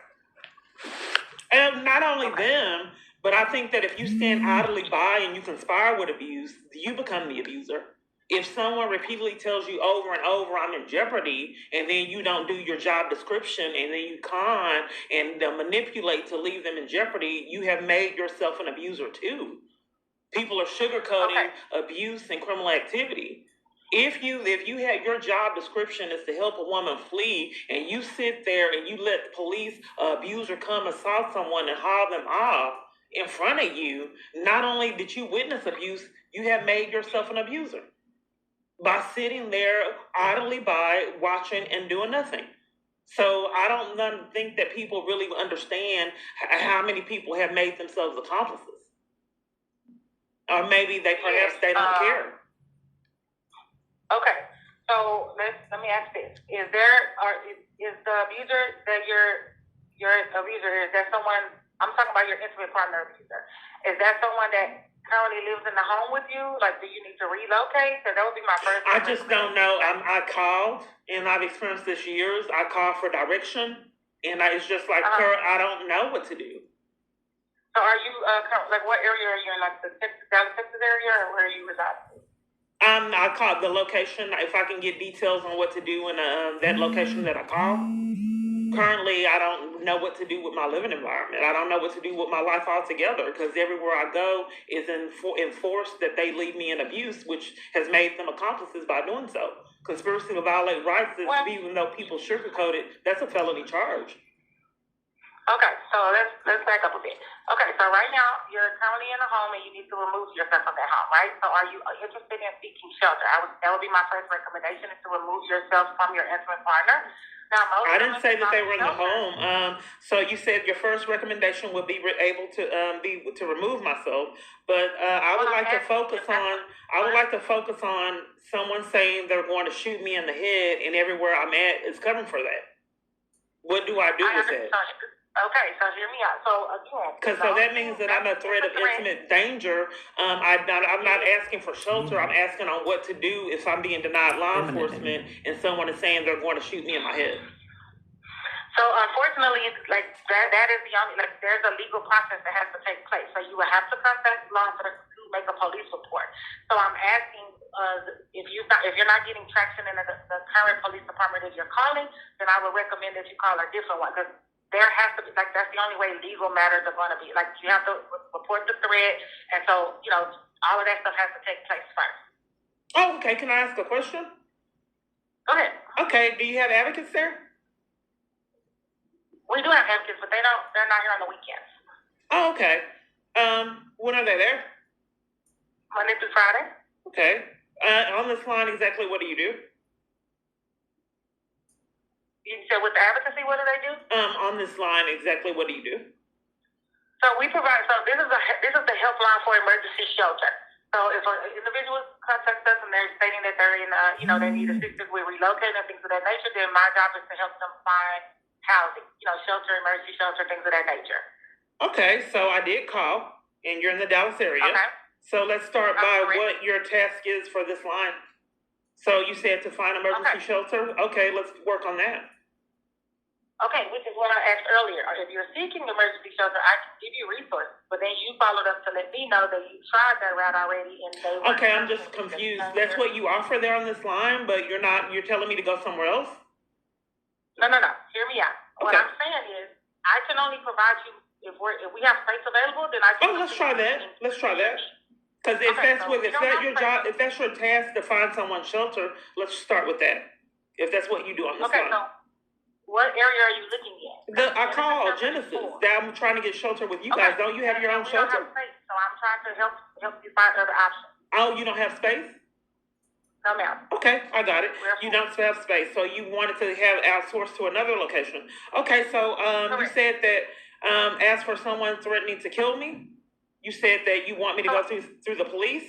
And not only them, but I think that if you stand idly by and you conspire with abuse, you become the abuser. If someone repeatedly tells you over and over, I'm in jeopardy, and then you don't do your job description, and then you con and manipulate to leave them in jeopardy, you have made yourself an abuser too. People are sugarcoating abuse and criminal activity. If you had your job description is to help a woman flee, and you sit there and you let the police abuser come assault someone and haul them off in front of you, not only did you witness abuse, you have made yourself an abuser by sitting there idly by, watching and doing nothing. So I don't think that people really understand how many people have made themselves accomplices. Or maybe they don't care. Okay, so let me ask this: is the abuser that your abuser, is that someone? I'm talking about your intimate partner abuser. Is that someone that currently lives in the home with you? Like, do you need to relocate? So that would be my first. I just don't know. I called, and I've experienced this years. I called for direction, and it's just like, I don't know what to do. So are you like, what area are you in? Like the Dallas, Texas area, or where are you residing? I called the location. If I can get details on what to do in that location that I called. Currently, I don't know what to do with my living environment. I don't know what to do with my life altogether, because everywhere I go is enforced that they leave me in abuse, which has made them accomplices by doing so. Conspiracy to violate rights, even though people sugarcoat it, that's a felony charge. Okay, so let's back up a bit. Okay, so right now you're currently in a home and you need to remove yourself from that home, right? So are you interested in seeking shelter? That would be my first recommendation, is to remove yourself from your intimate partner. Now, I didn't say that they were in the home. So you said your first recommendation would be able to to remove myself, but I would like to focus on someone saying they're going to shoot me in the head, and everywhere I'm at is covering for that. What do I do with that? Okay, so hear me out. So again, so that means that I'm a threat of intimate danger. I'm not asking for shelter. I'm asking on what to do if I'm being denied law enforcement and someone is saying they're going to shoot me in my head. So unfortunately, like that is the only, like, there's a legal process that has to take place. So you will have to contact law enforcement to make a police report. So I'm asking, if you're not getting traction in the current police department that you're calling, then I would recommend that you call a different one, because there has to be, like, that's the only way legal matters are going to be. Like, you have to report the threat, and so all of that stuff has to take place first. Oh, okay. Can I ask a question? Go ahead. Okay. Do you have advocates there? We do have advocates, but they're not here on the weekends. Oh, okay. When are they there? Monday through Friday. Okay. On this line, exactly what do you do? You said with the advocacy, what do they do? On this line, exactly what do you do? So we provide. So this is the helpline for emergency shelter. So if an individual contacts us and they're stating that they're in, they need assistance with relocating and things of that nature, then my job is to help them find housing, shelter, emergency shelter, things of that nature. Okay, so I did call, and you're in the Dallas area. Okay. So let's start by correct. what your task is for this line. So you said to find emergency shelter. Okay, let's work on that. Okay, which is what I asked earlier. If you're seeking emergency shelter, I can give you resources, but then you followed up to let me know that you tried that route already and they were. Okay, I'm just confused. That's what you offer there on this line, but you're telling me to go somewhere else? No. Hear me out. Okay. What I'm saying is, I can only provide you if we have space available, then I can. Oh, let's try that. Because if that's your job, if that's your task to find someone shelter, let's start with that. If that's what you do on this line. So what area are you looking at? I called Genesis. I'm trying to get shelter with you guys. Don't you have your own shelter? We don't have space, so I'm trying to help you find other options. Oh, you don't have space? No, ma'am. Okay, I got it. You don't have space, so you wanted to have outsourced to another location. Okay, so you said that as for someone threatening to kill me, you said that you want me to go through the police.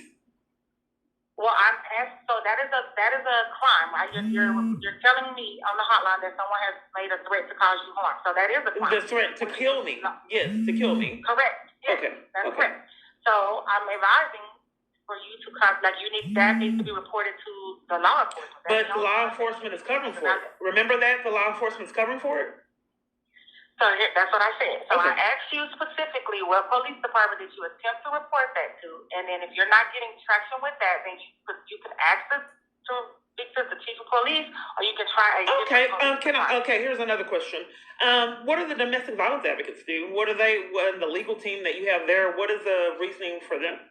Well, I'm asked. So that is a crime, right? You're telling me on the hotline that someone has made a threat to cause you harm. So that is a crime. The threat to kill me. Yes, to kill me. Correct. Yes, okay. That's correct. So I'm advising for you to that needs to be reported to the law enforcement. But the law enforcement is covering for it. Remember that the law enforcement is covering for it. So that's what I said. So I asked you specifically what police department did you attempt to report that to, and then if you're not getting traction with that, then you can ask us to speak to the chief of police, or you can try a Okay, here's another question. What do the domestic violence advocates do? What are they? The legal team that you have there? What is the reasoning for them?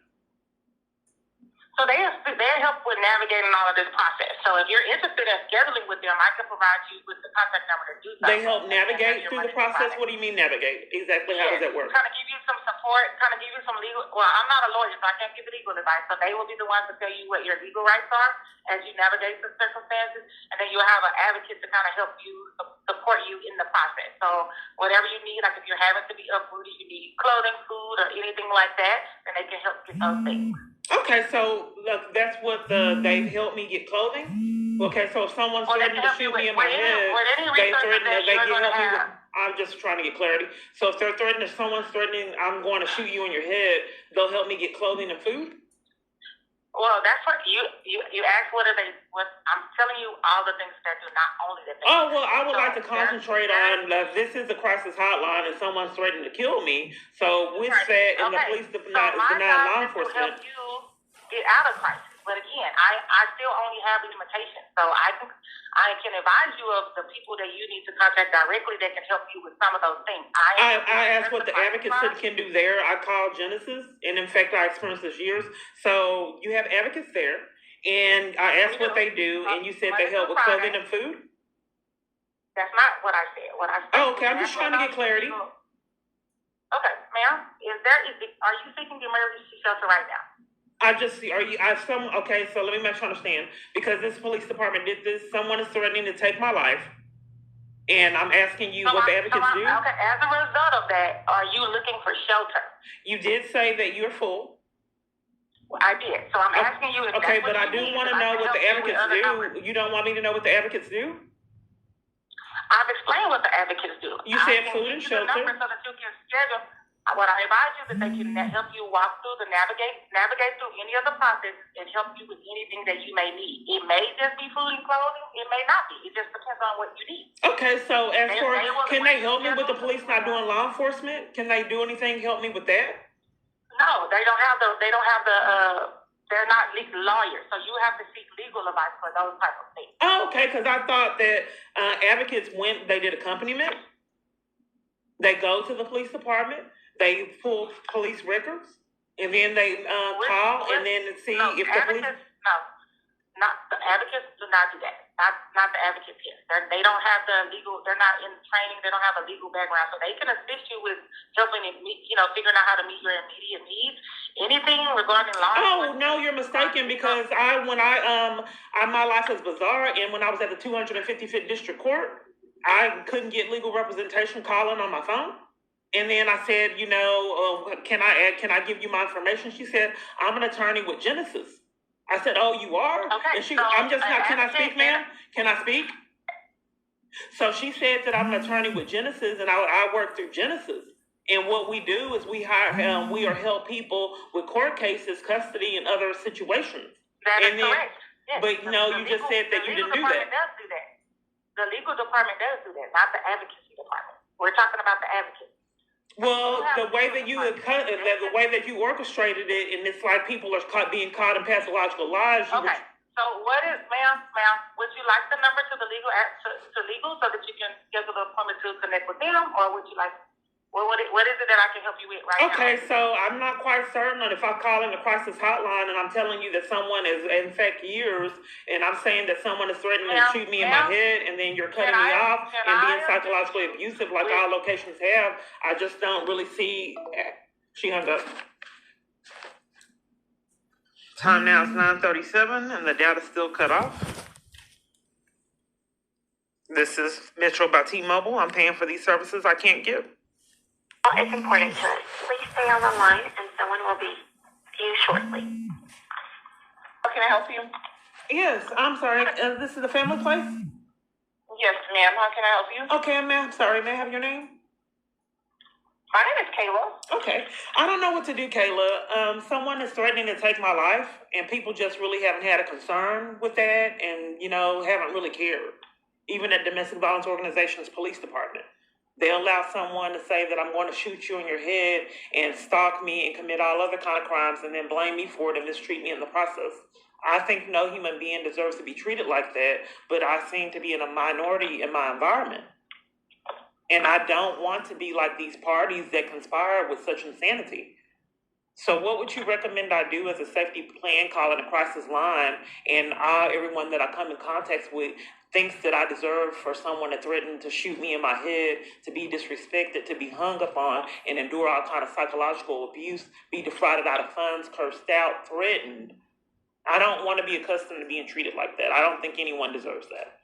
So they help with navigating all of this process. So if you're interested in scheduling with them, I can provide you with the contact number to do so. They help navigate through the process? What do you mean navigate? Exactly how does that work? Kind of give you some support, kind of give you some legal, well, I'm not a lawyer, so I can't give legal advice. So they will be the ones to tell you what your legal rights are as you navigate the circumstances. And then you'll have an advocate to kind of help you, support you in the process. So whatever you need, like if you're having to be uprooted, you need clothing, food, or anything like that, then they can help get those things. Okay, so look, that's what they help me get clothing. Okay, so if someone's threatening to shoot me in my head, they threaten that they can help me with. I'm just trying to get clarity. So if someone's threatening, I'm going to shoot you in your head, they'll help me get clothing and food. Well, that's what you asked. What I'm telling you all the things that do, not only the things. Oh well, I would like to concentrate on this is a crisis hotline and someone's threatening to kill me. So with that and the police denying law enforcement. Help you get out of crisis. But again, I still only have limitations. So I can advise you of the people that you need to contact directly that can help you with some of those things. I asked what the advocates can do there. I called Genesis, and in fact, I experienced this years. So you have advocates there, and I asked what they do, and you said they help with clothing and food? That's not what I said. What I said. Oh, okay. I'm just trying to get clarity. Okay, ma'am. Are you seeking the emergency shelter right now? Okay, so let me make sure I understand. Because this police department did this, someone is threatening to take my life, and I'm asking you what the advocates do. Okay, as a result of that, are you looking for shelter? You did say that you're full. Well, I did, so I'm asking you if okay, but I do want to know what the advocates do. You don't want me to know what the advocates do? I've explained what the advocates do. You said food and shelter. So that you can schedule. What I advise you is that they can help you walk through navigate through any of the processes and help you with anything that you may need. It may just be food and clothing. It may not be. It just depends on what you need. Okay, so can they help me with the police not doing law enforcement? Can they do anything to help me with that? No, they're not legal lawyers, so you have to seek legal advice for those type of things. Oh, okay, because I thought that advocates they did accompaniment. They go to the police department. They pull police records, and then they call, and then see if the police. No, not the advocates do not do that. Not the advocates here. They don't have the legal. They're not in training. They don't have a legal background, so they can assist you with helping figuring out how to meet your immediate needs. Anything regarding law. Oh no, you're mistaken. Because my life is bizarre, and when I was at the 255th District Court, I couldn't get legal representation calling on my phone. And then I said, can I give you my information? She said, I'm an attorney with Genesis. I said, oh, you are? Okay. And can I speak, ma'am? Can I speak? So she said that I'm an attorney with Genesis, and I work through Genesis. And what we do is we help people with court cases, custody, and other situations. That is correct. Yes. But no, you just said that you didn't do that. The legal department does do that, not the advocacy department. We're talking about the advocacy. Well, the way that you orchestrated it, and it's like people are being caught in pathological lies. Okay. So what is, ma'am, would you like the number to the legal so that you can schedule the appointment to connect with them, or would you like? Well, what is it that I can help you with right now? Okay, so I'm not quite certain if I call in the crisis hotline and I'm telling you that someone is in fact years, and I'm saying that someone is threatening to shoot me in my head, and then you're cutting me off and being psychologically abusive like all locations have. I just don't really see. She hung up. Time now is 9:37, and the data's still cut off. This is Metro by T-Mobile. I'm paying for these services I can't give. It's important to us. Please stay on the line and someone will be to you shortly. Can I help you? Yes, I'm sorry. This is the family place? Yes, ma'am. How can I help you? Okay, ma'am. Sorry. May I have your name? My name is Kayla. Okay. I don't know what to do, Kayla. Someone is threatening to take my life, and people just really haven't had a concern with that and, haven't really cared. Even at domestic violence organizations, police department. They allow someone to say that I'm going to shoot you in your head and stalk me and commit all other kind of crimes and then blame me for it and mistreat me in the process. I think no human being deserves to be treated like that, but I seem to be in a minority in my environment. And I don't want to be like these parties that conspire with such insanity. So what would you recommend I do as a safety plan, calling a crisis line, and everyone that I come in contact with thinks that I deserve for someone to threaten to shoot me in my head, to be disrespected, to be hung upon, and endure all kind of psychological abuse, be defrauded out of funds, cursed out, threatened? I don't want to be accustomed to being treated like that. I don't think anyone deserves that.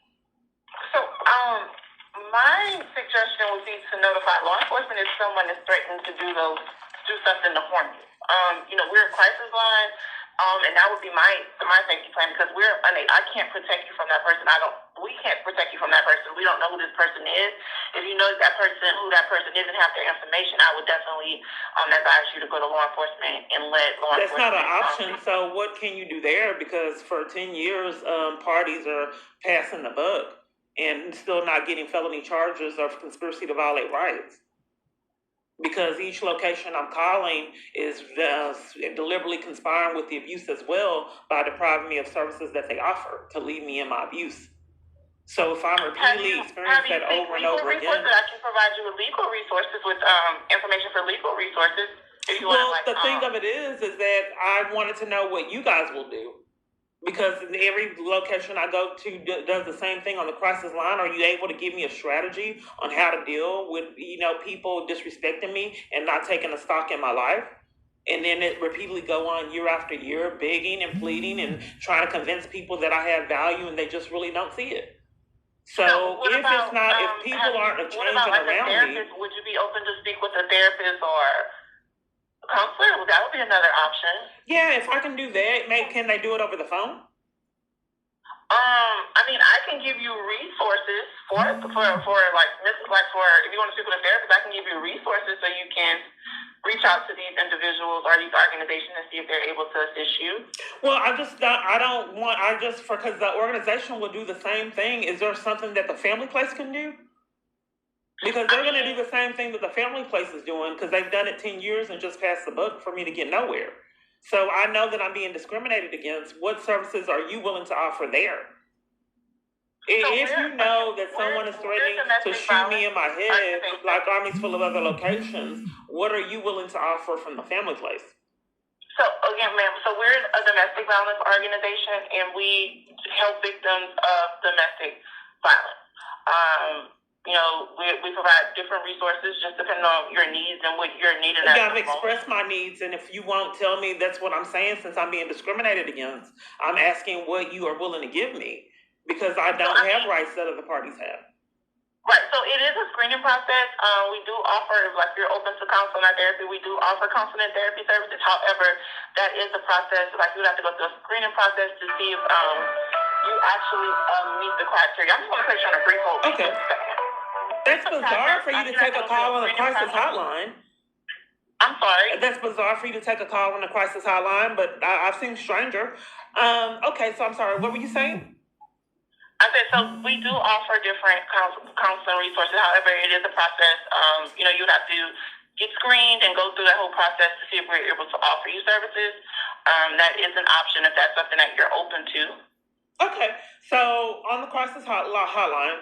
So, my suggestion would be to notify law enforcement if someone is threatening to do something to harm you. We're a crisis line, and that would be my safety plan, because I can't protect you from that person. We can't protect you from that person. We don't know who this person is. If you know who that person is and have their information, I would definitely advise you to go to law enforcement and let law enforcement. That's not an option. So what can you do there? Because for 10 years, parties are passing the buck and still not getting felony charges of conspiracy to violate rights. Because each location I'm calling is deliberately conspiring with the abuse as well by depriving me of services that they offer to leave me in my abuse. So if I'm repeatedly experiencing that over and over again. I can provide you with legal resources, with information for legal resources. If you want the thing of it is that I wanted to know what you guys will do. Because every location I go to does the same thing on the crisis line. Are you able to give me a strategy on how to deal with, people disrespecting me and not taking a stock in my life? And then it repeatedly go on year after year, begging and pleading and trying to convince people that I have value, and they just just really don't see it. So if people aren't changing around me. Would you be open to speak with a therapist or counselor? Well, that would be another option. Yeah, if I can do that, can they do it over the phone? I can give you resources for if you want to speak with a therapist, I can give you resources so you can reach out to these individuals or these organizations and see if they're able to assist you. Well, because the organization will do the same thing. Is there something that the family place can do? Because they're going to do the same thing that the family place is doing, because they've done it 10 years and just passed the buck for me to get nowhere. So I know that I'm being discriminated against. What services are you willing to offer there? If you know that someone is threatening to shoot me in my head, like Army's full of other locations, what are you willing to offer from the family place? So, again, ma'am, we're a domestic violence organization, and we help victims of domestic violence. We provide different resources just depending on your needs and what you're needing. I've expressed my needs, and if you won't tell me that's what I'm saying, since I'm being discriminated against, I'm asking what you are willing to give me, because I don't have rights that other parties have. Right, so it is a screening process. We do offer, if you're open to counseling or therapy, we do offer counseling and therapy services. However, that is a process, you would have to go through a screening process to see if you actually meet the criteria. I'm just going to place you on a brief hold. Okay. That's bizarre for you to take a call on a crisis hotline. sorry. That's bizarre for you to take a call on the crisis hotline, but I've seen stranger. Okay, so I'm sorry. What were you saying? I said, so we do offer different counseling resources. However, it is a process. You know, you have to get screened and go through that whole process to see if we're able to offer you services. That is an option if that's something that you're open to. Okay, so on the crisis hotline,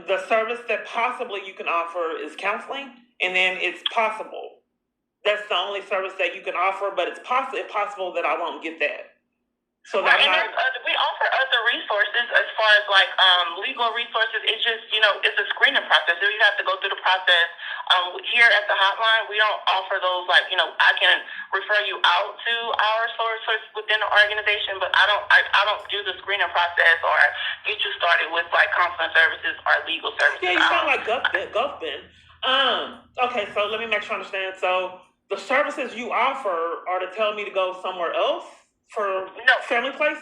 the service that possibly you can offer is counseling, and then it's possible. That's the only service that you can offer, but it's possible that I won't get that. So right, and we offer other resources as far as like legal resources. It's just, you know, it's a screening process. So you have to go through the process. Here at the hotline, we don't offer those, like, you know, I can refer you out to our sources within the organization, but I don't do the screening process or get you started with like counseling services or legal services. Yeah, you sound like Guffman. Okay, so let me make sure I understand. So the services you offer are to tell me to go somewhere else for family place?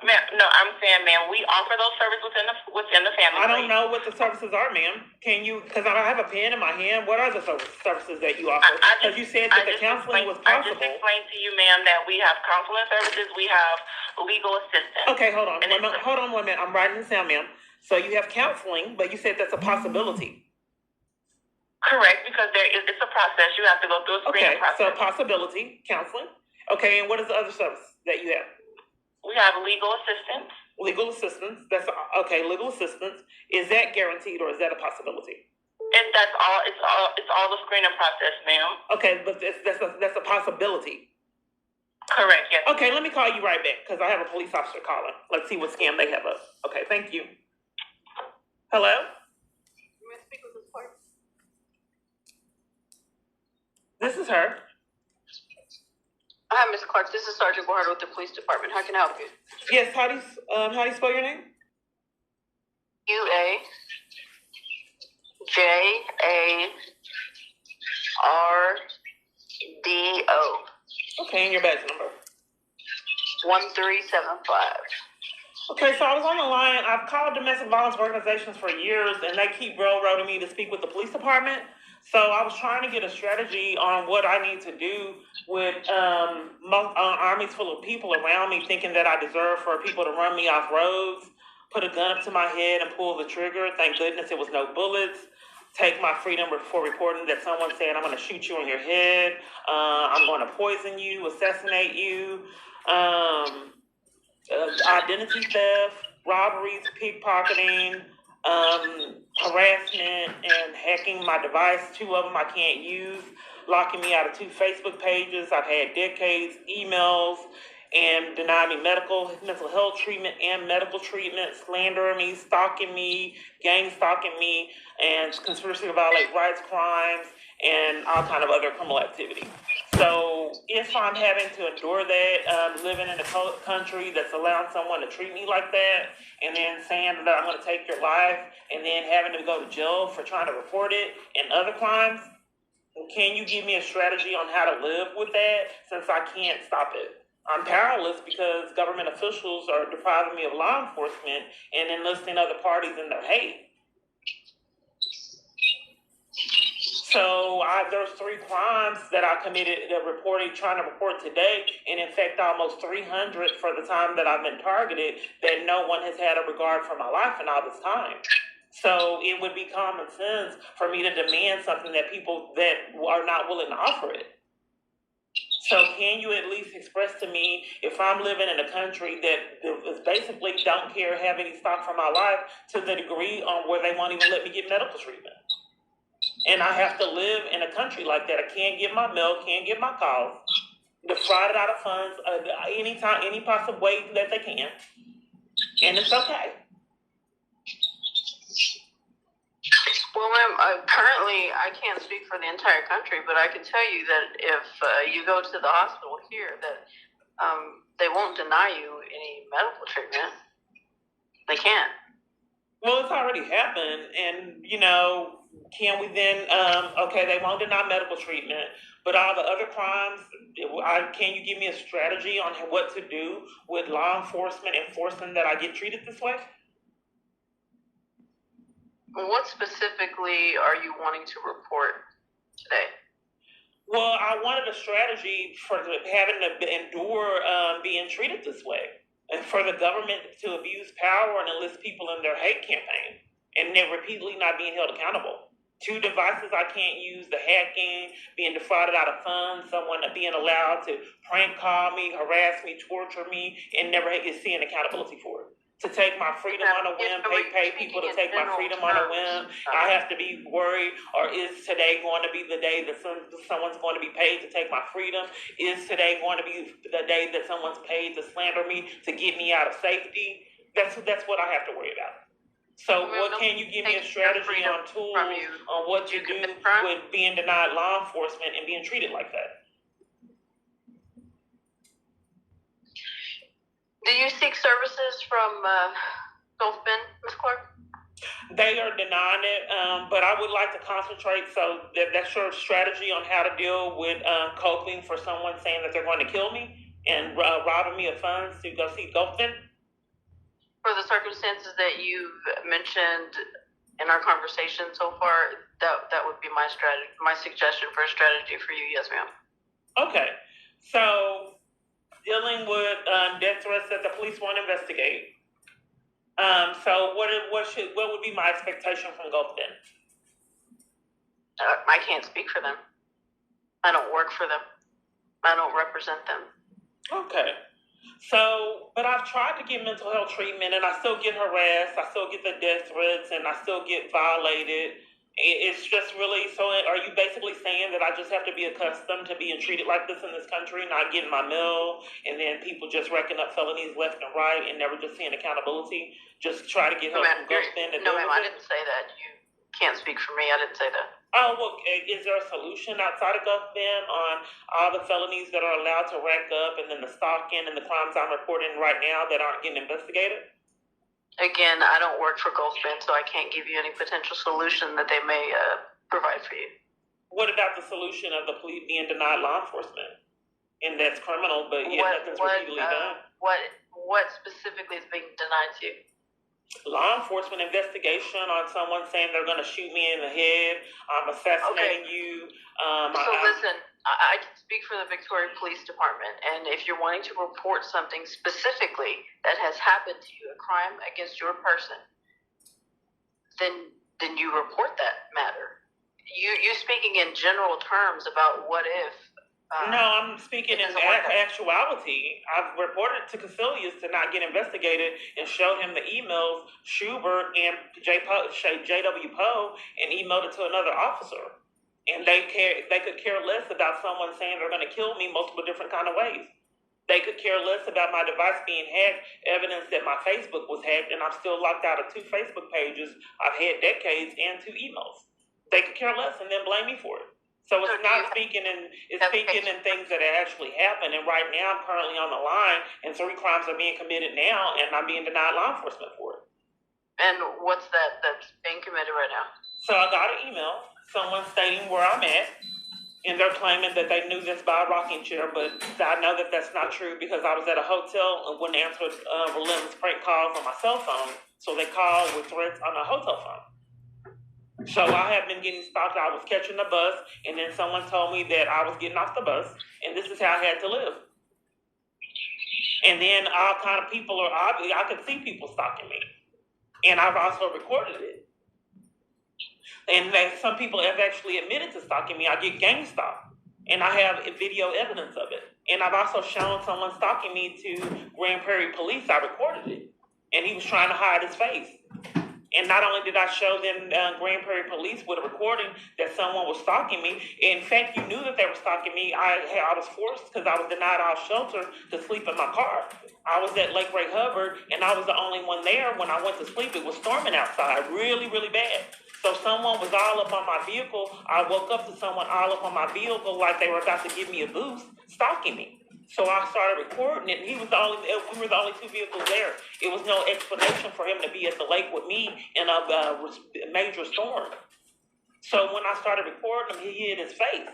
Ma'am, no, I'm saying, ma'am, we offer those services within the family. I don't know what the services are, ma'am. Can you? Because I don't have a pen in my hand. What are the services that you offer? Because you said that the counseling was possible. I just explained to you, ma'am, that we have counseling services. We have legal assistance. Okay, hold on. Hold on 1 minute. I'm writing this down, ma'am. So you have counseling, but you said that's a possibility. Correct, because it's a process. You have to go through a screening process. So possibility, counseling. Okay, and what is the other service that you have? We have legal assistance. Legal assistance. That's okay. Legal assistance. Is that guaranteed or is that a possibility? And that's all. It's all the screening process, ma'am. Okay, but that's a possibility. Correct. Yes. Okay, let me call you right back because I have a police officer calling. Let's see what scam they have up. Okay, thank you. Hello. May I speak with this part? This is her. Hi, Ms. Clark. This is Sergeant Guard with the police department. How can I help you? Yes. How do you spell your name? UAJARDO. Okay, and your badge number? 1375. Okay, so I was on the line. I've called domestic violence organizations for years, and they keep railroading me to speak with the police department. So I was trying to get a strategy on what I need to do with armies full of people around me thinking that I deserve for people to run me off roads, put a gun up to my head and pull the trigger. Thank goodness it was no bullets. Take my freedom for reporting that someone said, I'm going to shoot you in your head. I'm going to poison you, assassinate you. Identity theft, robberies, pickpocketing, harassment, and hacking my device. 2 of them I can't use, locking me out of 2 Facebook pages. I've had decades, emails, and denying me mental health treatment and medical treatment, slandering me, stalking me, gang stalking me, and conspiracy to violate rights, crimes, and all kind of other criminal activity. So if I'm having to endure that, living in a country that's allowing someone to treat me like that, and then saying that I'm going to take your life, and then having to go to jail for trying to report it and other crimes, can you give me a strategy on how to live with that since I can't stop it? I'm powerless because government officials are depriving me of law enforcement and enlisting other parties in their hate. So there's 3 crimes that I committed trying to report today, and in fact almost 300 for the time that I've been targeted that no one has had a regard for my life in all this time. So it would be common sense for me to demand something that people that are not willing to offer it. So can you at least express to me if I'm living in a country that is basically don't care, have any stock for my life to the degree on where they won't even let me get medical treatment? And I have to live in a country like that. I can't get my mail, can't get my calls, defrauded out of funds anytime, any possible way that they can. And it's okay. Well, ma'am, currently I can't speak for the entire country, but I can tell you that if you go to the hospital here, that they won't deny you any medical treatment. They can't. Well, it's already happened, and can we then? Okay, they won't deny medical treatment, but all the other crimes, can you give me a strategy on what to do with law enforcement enforcing that I get treated this way? What specifically are you wanting to report today? I wanted a strategy for having to endure being treated this way, and for the government to abuse power and enlist people in their hate campaign, and then repeatedly not being held accountable. 2 devices I can't use, the hacking, being defrauded out of funds, someone being allowed to prank call me, harass me, torture me, and never seeing accountability for it. To take my freedom on a whim, pay people to take my freedom on a whim. I have to be worried, or is today going to be the day that someone's going to be paid to take my freedom? Is today going to be the day that someone's paid to slander me, to get me out of safety? That's what I have to worry about. So what can you give me a strategy on tools on what you do with being denied law enforcement and being treated like that? Do you seek services from Gulf Bend, Ms. Clark? They are denying it, but I would like to concentrate. So that's your strategy on how to deal with coping for someone saying that they're going to kill me and robbing me of funds to go see Gulf Bend? For the circumstances that you've mentioned in our conversation so far, that would be my strategy, my suggestion for a strategy for you. Yes, ma'am. Okay, so dealing with death threats that the police won't investigate. So what would be my expectation from Gulf Bend? I can't speak for them. I don't work for them. I don't represent them. Okay. So, but I've tried to get mental health treatment, and I still get harassed. I still get the death threats, and I still get violated. It's just really, so are you basically saying that I just have to be accustomed to being treated like this in this country, not getting my mail, and then people just racking up felonies left and right and never just seeing accountability? Just try to get help from Gulf Bend. No, ma'am, I didn't say that. You can't speak for me. I didn't say that. Oh, well, is there a solution outside of Gulf Bend on all the felonies that are allowed to rack up, and then the stalking and the crimes I'm reporting right now that aren't getting investigated? Again, I don't work for Gulf Bend, so I can't give you any potential solution that they may provide for you. What about the solution of the police being denied law enforcement? And that's criminal, but yet nothing's repeatedly done. What specifically is being denied to you? Law enforcement investigation on someone saying they're going to shoot me in the head, I'm assassinating you. Listen, I can speak for the Victoria Police Department, and if you're wanting to report something specifically that has happened to you, a crime against your person, then you report that matter. You speaking in general terms about what if. No, I'm speaking in actuality. I've reported to Casilius to not get investigated and showed him the emails Schubert and J.W. Poe and emailed it to another officer. And they could care less about someone saying they're going to kill me multiple different kind of ways. They could care less about my device being hacked, evidence that my Facebook was hacked, and I'm still locked out of 2 Facebook pages I've had decades and 2 emails. They could care less and then blame me for it. So it's not speaking in things that actually happen. And right now I'm currently on the line, and 3 crimes are being committed now, and I'm being denied law enforcement for it. And what's that's being committed right now? So I got an email, someone stating where I'm at, and they're claiming that they knew this by a rocking chair, but I know that that's not true because I was at a hotel and wouldn't answer relentless prank calls on my cell phone. So they called with threats on a hotel phone. So I have been getting stalked. I was catching the bus, and then someone told me that I was getting off the bus, and this is how I had to live. And then all kind of people I could see people stalking me, and I've also recorded it. And some people have actually admitted to stalking me. I get gang stalked, and I have video evidence of it. And I've also shown someone stalking me to Grand Prairie Police. I recorded it, and he was trying to hide his face. And not only did I show them Grand Prairie Police with a recording that someone was stalking me, in fact, you knew that they were stalking me. I was forced, because I was denied all shelter, to sleep in my car. I was at Lake Ray Hubbard, and I was the only one there when I went to sleep. It was storming outside, really, really bad. So someone was all up on my vehicle. I woke up to someone all up on my vehicle like they were about to give me a boost, stalking me. So I started recording it, and we were the only 2 vehicles there. It was no explanation for him to be at the lake with me in a major storm. So when I started recording him, he hid his face.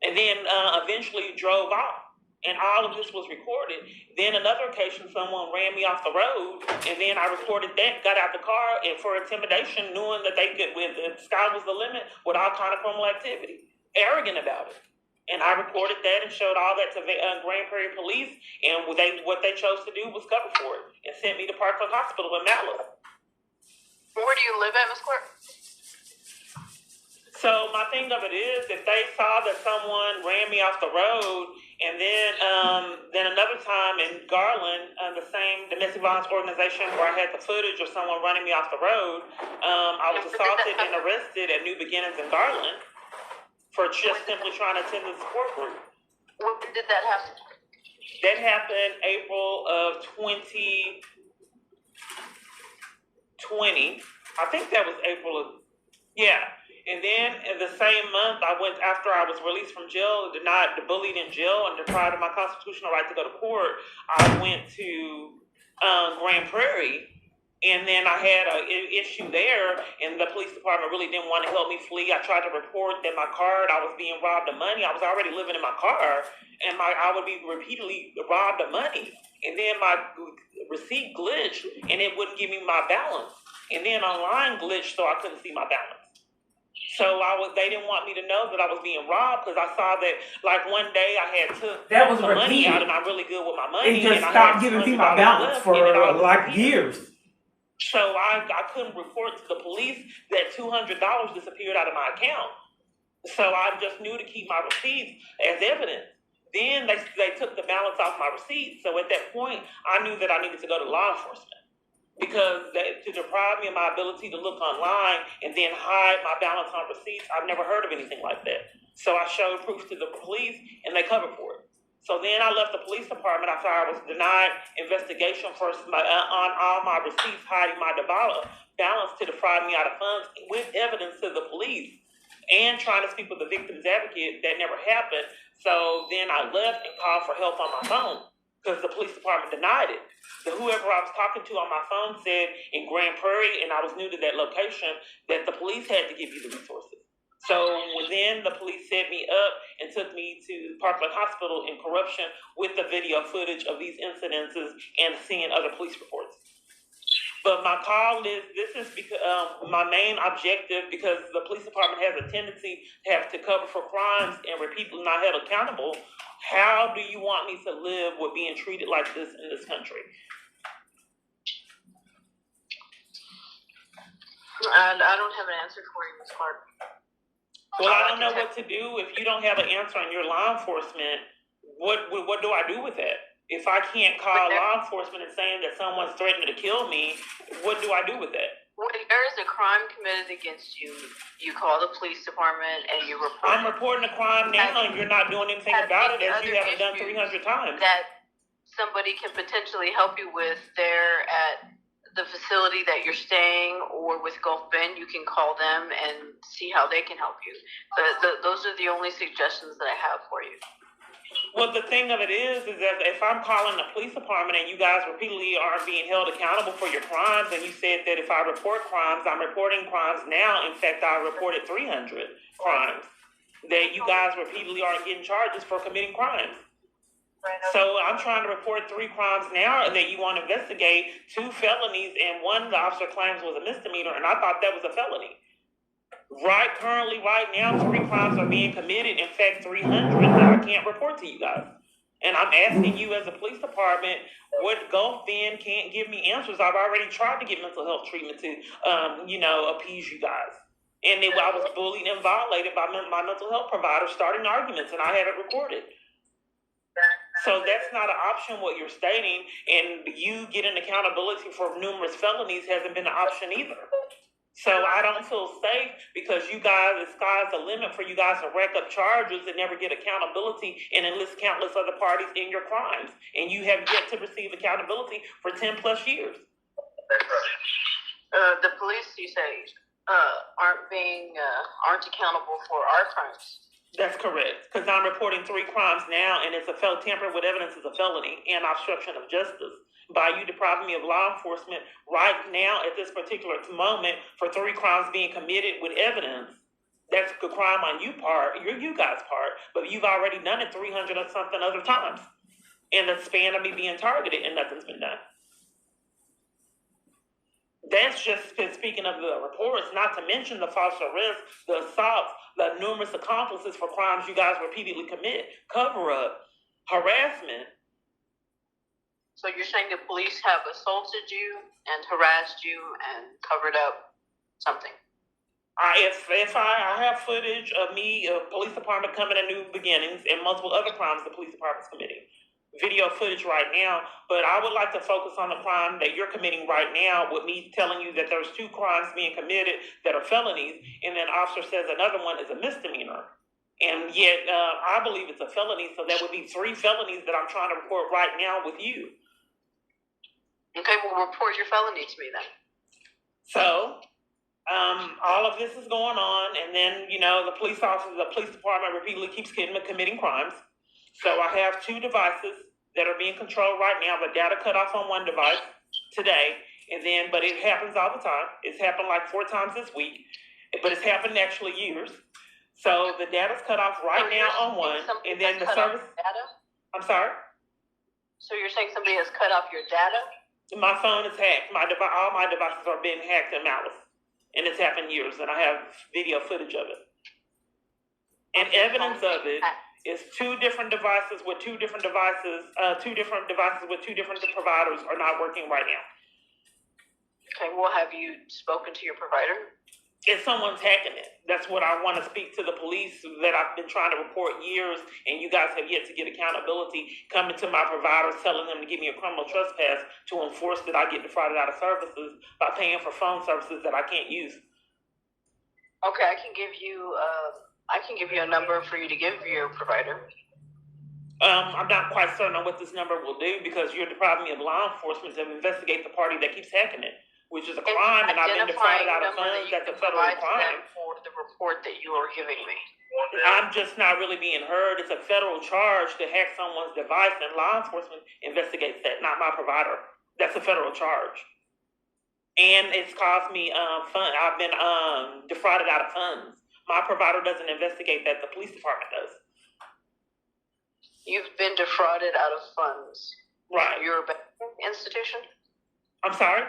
And then eventually drove off. And all of this was recorded. Then another occasion, someone ran me off the road, and then I recorded that, got out the car, and for intimidation, knowing that the sky was the limit with all kind of criminal activity. Arrogant about it. And I recorded that and showed all that to Grand Prairie Police, and what they chose to do was cover for it and sent me to Parkland Hospital in Malice. Where do you live at, Miss Clark? So my thing of it is, if they saw that someone ran me off the road, and then another time in Garland, the same domestic violence organization where I had the footage of someone running me off the road, I was assaulted and arrested at New Beginnings in Garland for just simply trying to attend the support group. When did that happen? That happened April of 2020. I think that was April of, yeah. And then in the same month, I went, after I was released from jail, bullied in jail and deprived of my constitutional right to go to court, I went to Grand Prairie. And then I had an issue there, and the police department really didn't want to help me flee. I tried to report that I was being robbed of money. I was already living in my car, and I would be repeatedly robbed of money. And then my receipt glitched, and it wouldn't give me my balance. And then online glitched, so I couldn't see my balance. So they didn't want me to know that I was being robbed, because I saw that, like, one day I had took some money out, and I'm really good with my money. It just stopped giving me my balance for like years. So I couldn't report to the police that $200 disappeared out of my account. So I just knew to keep my receipts as evidence. Then they took the balance off my receipts. So at that point, I knew that I needed to go to law enforcement, because to deprive me of my ability to look online and then hide my balance on receipts, I've never heard of anything like that. So I showed proof to the police, and they covered for it. So then I left the police department after I was denied investigation on all my receipts, hiding my balance to defraud me out of funds with evidence to the police, and trying to speak with the victim's advocate. That never happened. So then I left and called for help on my phone, because the police department denied it. Whoever I was talking to on my phone said in Grand Prairie, and I was new to that location, that the police had to give you the resources. So then the police set me up and took me to Parkland Hospital in corruption with the video footage of these incidences and seeing other police reports. But my call is, this is because my main objective, because the police department has a tendency to cover for crimes and repeatedly not held accountable. How do you want me to live with being treated like this in this country? I don't have an answer for you, Ms. Clark. Well, I don't know what to do if you don't have an answer on your law enforcement. What do I do with that? If I can't call law enforcement and saying that someone's threatening to kill me, what do I do with that? When there is a crime committed against you, you call the police department and you report. I'm reporting a crime now, and you're not doing anything about it, as you haven't done 300 times. That somebody can potentially help you with there at the facility that you're staying, or with Gulf Bend, you can call them and see how they can help you. But those are the only suggestions that I have for you. Well, the thing of it is that if I'm calling the police department and you guys repeatedly aren't being held accountable for your crimes, and you said that if I report crimes, I'm reporting crimes now. In fact, I reported 300 crimes that you guys repeatedly aren't getting charges for committing crimes. So I'm trying to report 3 crimes now that you want to investigate, 2 felonies, and one the officer claims was a misdemeanor, and I thought that was a felony. Currently, right now, 3 crimes are being committed. In fact, 300 that I can't report to you guys. And I'm asking you as a police department, what Gulf Bend can't give me answers. I've already tried to get mental health treatment to, appease you guys. And I was bullied and violated by my mental health provider, starting arguments, and I have it recorded. So that's not an option, what you're stating, and you getting accountability for numerous felonies hasn't been an option either. So I don't feel safe, because you guys, the sky's the limit for you guys to rack up charges and never get accountability and enlist countless other parties in your crimes. And you have yet to receive accountability for 10 plus years. The police, you say, aren't accountable for our crimes. That's correct, because I'm reporting 3 crimes now, and it's tampered with evidence is a felony, and obstruction of justice. By you depriving me of law enforcement right now at this particular moment for 3 crimes being committed with evidence, that's a crime on you guys' part, but you've already done it 300 or something other times in the span of me being targeted, and nothing's been done. That's just speaking of the reports, not to mention the false arrests, the assaults, the numerous accomplices for crimes you guys repeatedly commit, cover-up, harassment. So you're saying the police have assaulted you and harassed you and covered up something? If I have footage of me, police department coming to New Beginnings and multiple other crimes the police department's committing. Video footage right now, but I would like to focus on the crime that you're committing right now with me telling you that there's 2 crimes being committed that are felonies, and then officer says another one is a misdemeanor. And yet, I believe it's a felony, so that would be 3 felonies that I'm trying to report right now with you. Okay, well, report your felony to me then. So, all of this is going on, and then, the police officers, the police department repeatedly keeps committing crimes. So I have 2 devices that are being controlled right now. The data cut off on one device today, but it happens all the time. It's happened like 4 times this week, but it's happened actually years. So the data's cut off right now on one, and then the service. Data? I'm sorry? So you're saying somebody has cut off your data? My phone is hacked. All my devices are being hacked and malice. And it's happened years, and I have video footage of it. And evidence of it is 2 different devices with 2 different devices, 2 different devices with 2 different providers are not working right now. Okay, well, have you spoken to your provider? If someone's hacking it, that's what I want to speak to the police that I've been trying to report years, and you guys have yet to get accountability, coming to my providers, telling them to give me a criminal trespass to enforce that I get defrauded out of services by paying for phone services that I can't use. Okay, I can give you a number for you to give your provider. I'm not quite certain on what this number will do, because you're depriving me of law enforcement to investigate the party that keeps hacking it, which is a crime, and I've been defrauded out of funds. That's a federal crime. For the report that you are giving me. I'm just not really being heard. It's a federal charge to hack someone's device, and law enforcement investigates that, not my provider. That's a federal charge. And it's cost me fun. I've been defrauded out of funds. My provider doesn't investigate that. The police department does. You've been defrauded out of funds. Right. From your banking institution? I'm sorry?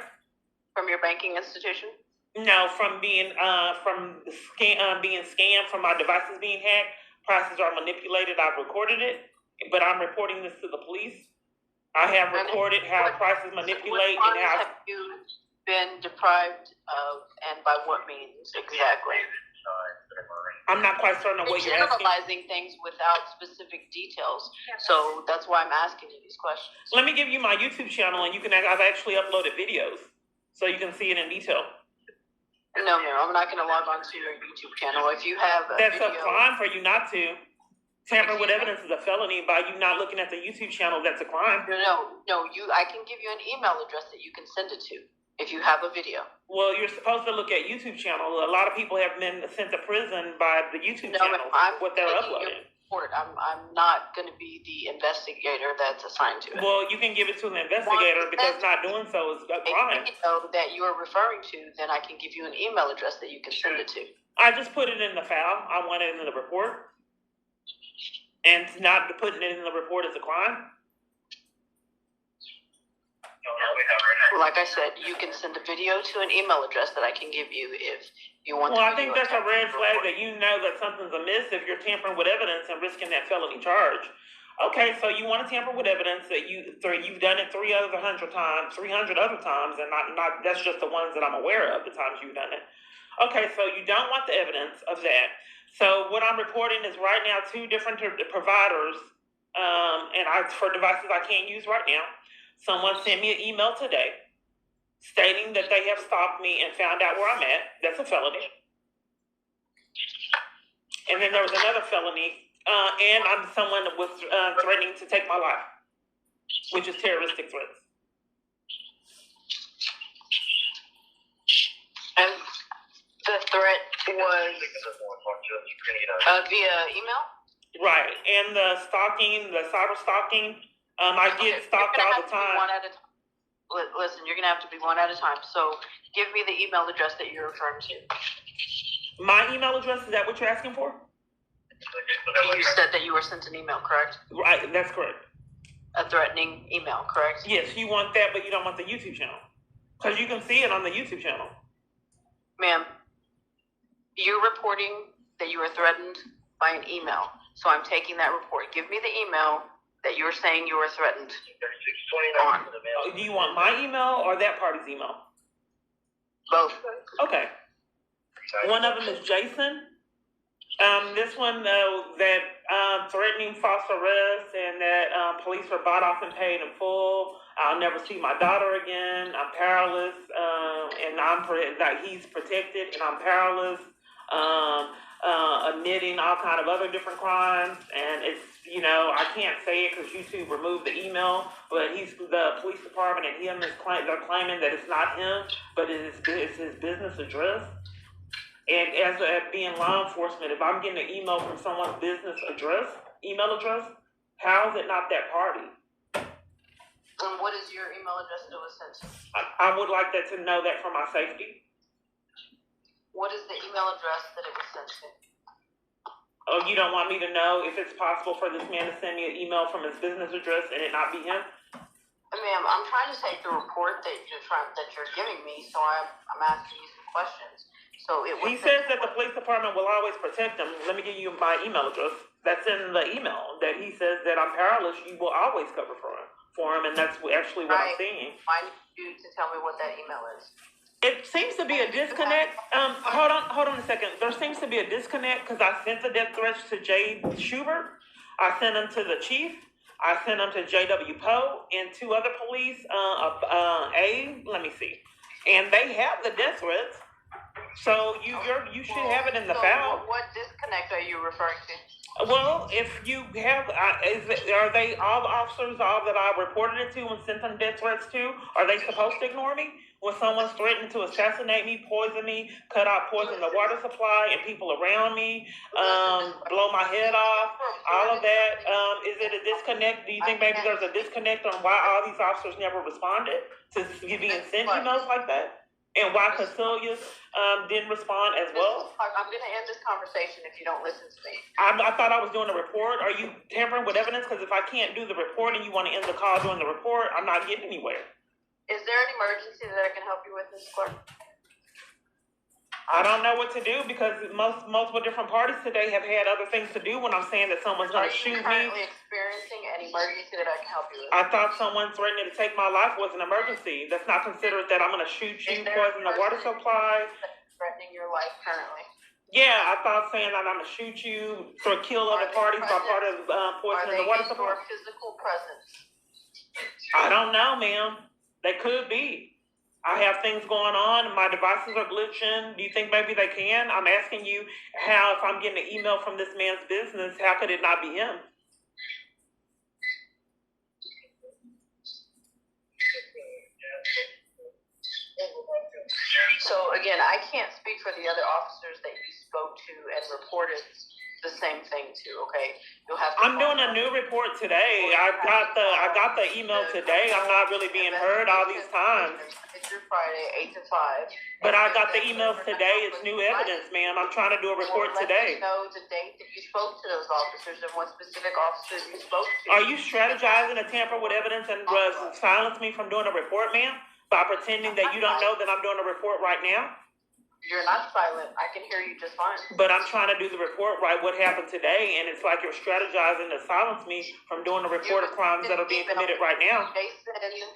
From your banking institution? No, from being being scammed, from my devices being hacked. Prices are manipulated. I've recorded it, but I'm reporting this to the police. I have recorded how prices manipulate and how. Have you been deprived of, and by what means exactly? I'm not quite certain of what you're asking. Generalizing things without specific details, so that's why I'm asking you these questions. Let me give you my YouTube channel, and I've actually uploaded videos, so you can see it in detail. No, I'm not going to log on to your YouTube channel. If you have that's a crime for you not to. Tamper with evidence is a felony. By you not looking at the YouTube channel, that's a crime. No. I can give you an email address that you can send it to if you have a video. Well, you're supposed to look at YouTube channel. A lot of people have been sent to prison by the YouTube channel. What they're uploading. I'm not going to be the investigator that's assigned to it. Well, you can give it to an investigator because not doing so is a crime. If you know that you are referring to, then I can give you an email address that you can send it to. I just put it in the file. I want it in the report. And not putting it in the report is a crime. Like I said, you can send a video to an email address that I can give you if you want. Well, I think that's a red flag that you know that something's amiss if you're tampering with evidence and risking that felony charge. Okay, so you want to tamper with evidence that you've done it 300 other times, and not that's just the ones that I'm aware of, the times you've done it. Okay, so you don't want the evidence of that. So what I'm reporting is right now 2 different providers, for devices I can't use right now. Someone sent me an email today stating that they have stalked me and found out where I'm at. That's a felony. And then there was another felony, and someone was threatening to take my life, which is terroristic threats. And the threat was via email? Right, and the cyber stalking, I get stalked all the time. Listen, you're going to have to be one at a time. So give me the email address that you're referring to. My email address, is that what you're asking for? You said that you were sent an email, correct? Right, that's correct. A threatening email, correct? Yes, you want that, but you don't want the YouTube channel. Because you can see it on the YouTube channel. Ma'am, you're reporting that you were threatened by an email. So I'm taking that report. Give me the email that you're saying you were threatened on. Do you want my email or that party's email? Both. Okay. One of them is Jason. This one, that threatening false arrest and that police were bought off and paid in full. I'll never see my daughter again. I'm powerless, and he's protected, and I'm powerless. Admitting all kind of other different crimes, and it's, I can't say it because YouTube removed the email, but the police department and they're claiming that it's not him, but it's his business address. And as being law enforcement, if I'm getting an email from someone's email address, how is it not that party? And what is your email address that was sent to? I would like that to know that for my safety. What is the email address that it was sent to? Oh, you don't want me to know if it's possible for this man to send me an email from his business address and it not be him? Ma'am, I'm trying to take the report that you're giving me, so I'm asking you some questions. So he says that the police department will always protect him. Let me give you my email address. That's in the email that he says that I'm powerless. You will always cover for him, and that's actually what I'm seeing. I need you to tell me what that email is. It seems to be a disconnect. Hold on a second. There seems to be a disconnect because I sent the death threats to Jay Schubert. I sent them to the chief. I sent them to J.W. Poe and 2 other police. Let me see. And they have the death threats. So you should have it in the file. What disconnect are you referring to? Well, if you have, are they all the officers, all that I reported it to and sent them death threats to? Are they supposed to ignore me when someone's threatening to assassinate me, poison me, poison the water supply and people around me, blow my head off, all of that? Is it a disconnect? Do you think maybe there's a disconnect on why all these officers never responded to being sent emails like that? And why Casillas didn't respond as well? I'm going to end this conversation if you don't listen to me. I thought I was doing a report. Are you tampering with evidence? Because if I can't do the report and you want to end the call doing the report, I'm not getting anywhere. Is there an emergency that I can help you with, Ms. Clark? I don't know what to do because multiple different parties today have had other things to do when I'm saying that someone's going to shoot me. Are you currently experiencing an emergency that I can help you with? I thought someone threatening to take my life was an emergency. That's not considered that I'm going to shoot you, poison the water supply. Threatening your life currently? Yeah, I thought saying that I'm going to shoot you or kill other parties by part of poisoning the water supply. Are they in your physical presence? I don't know, ma'am. They could be. I have things going on, and my devices are glitching. Do you think maybe they can? I'm asking you how, if I'm getting an email from this man's business, how could it not be him? So again, I can't speak for the other officers that you spoke to and reported the same thing to. Okay, you'll have to. I'm doing a new report today. I got the email today. I'm not really being heard all these times. It's your Friday, 8 to 5. But I got the emails today. It's new evidence, ma'am. I'm trying to do a report today. Let me know the date that you spoke to those officers and what specific officers you spoke to. Are you strategizing to tamper with evidence and silence me from doing a report, ma'am? By pretending that you don't know that I'm doing a report right now? You're not silent. I can hear you just fine. But I'm trying to do the report right, what happened today, and it's like you're strategizing to silence me from doing the report of crimes that are being committed right now. Jason,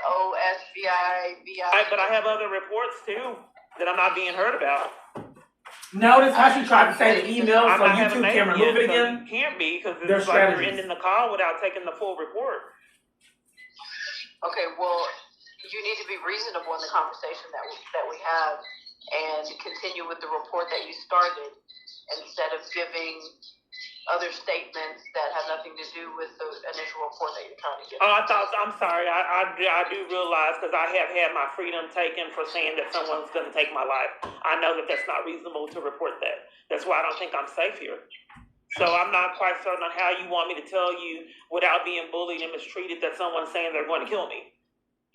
OSVI. But I have other reports too that I'm not being heard about. Notice how she tried to say the email so YouTube can can remove it again? You can't be, because it's like you're ending the call without taking the full report. Okay, well, you need to be reasonable in the conversation that we have and continue with the report that you started instead of giving other statements that have nothing to do with the initial report that you're trying to get. I'm sorry. I do realize, because I have had my freedom taken for saying that someone's going to take my life. I know that that's not reasonable to report that. That's why I don't think I'm safe here. So I'm not quite certain on how you want me to tell you without being bullied and mistreated that someone's saying they're going to kill me.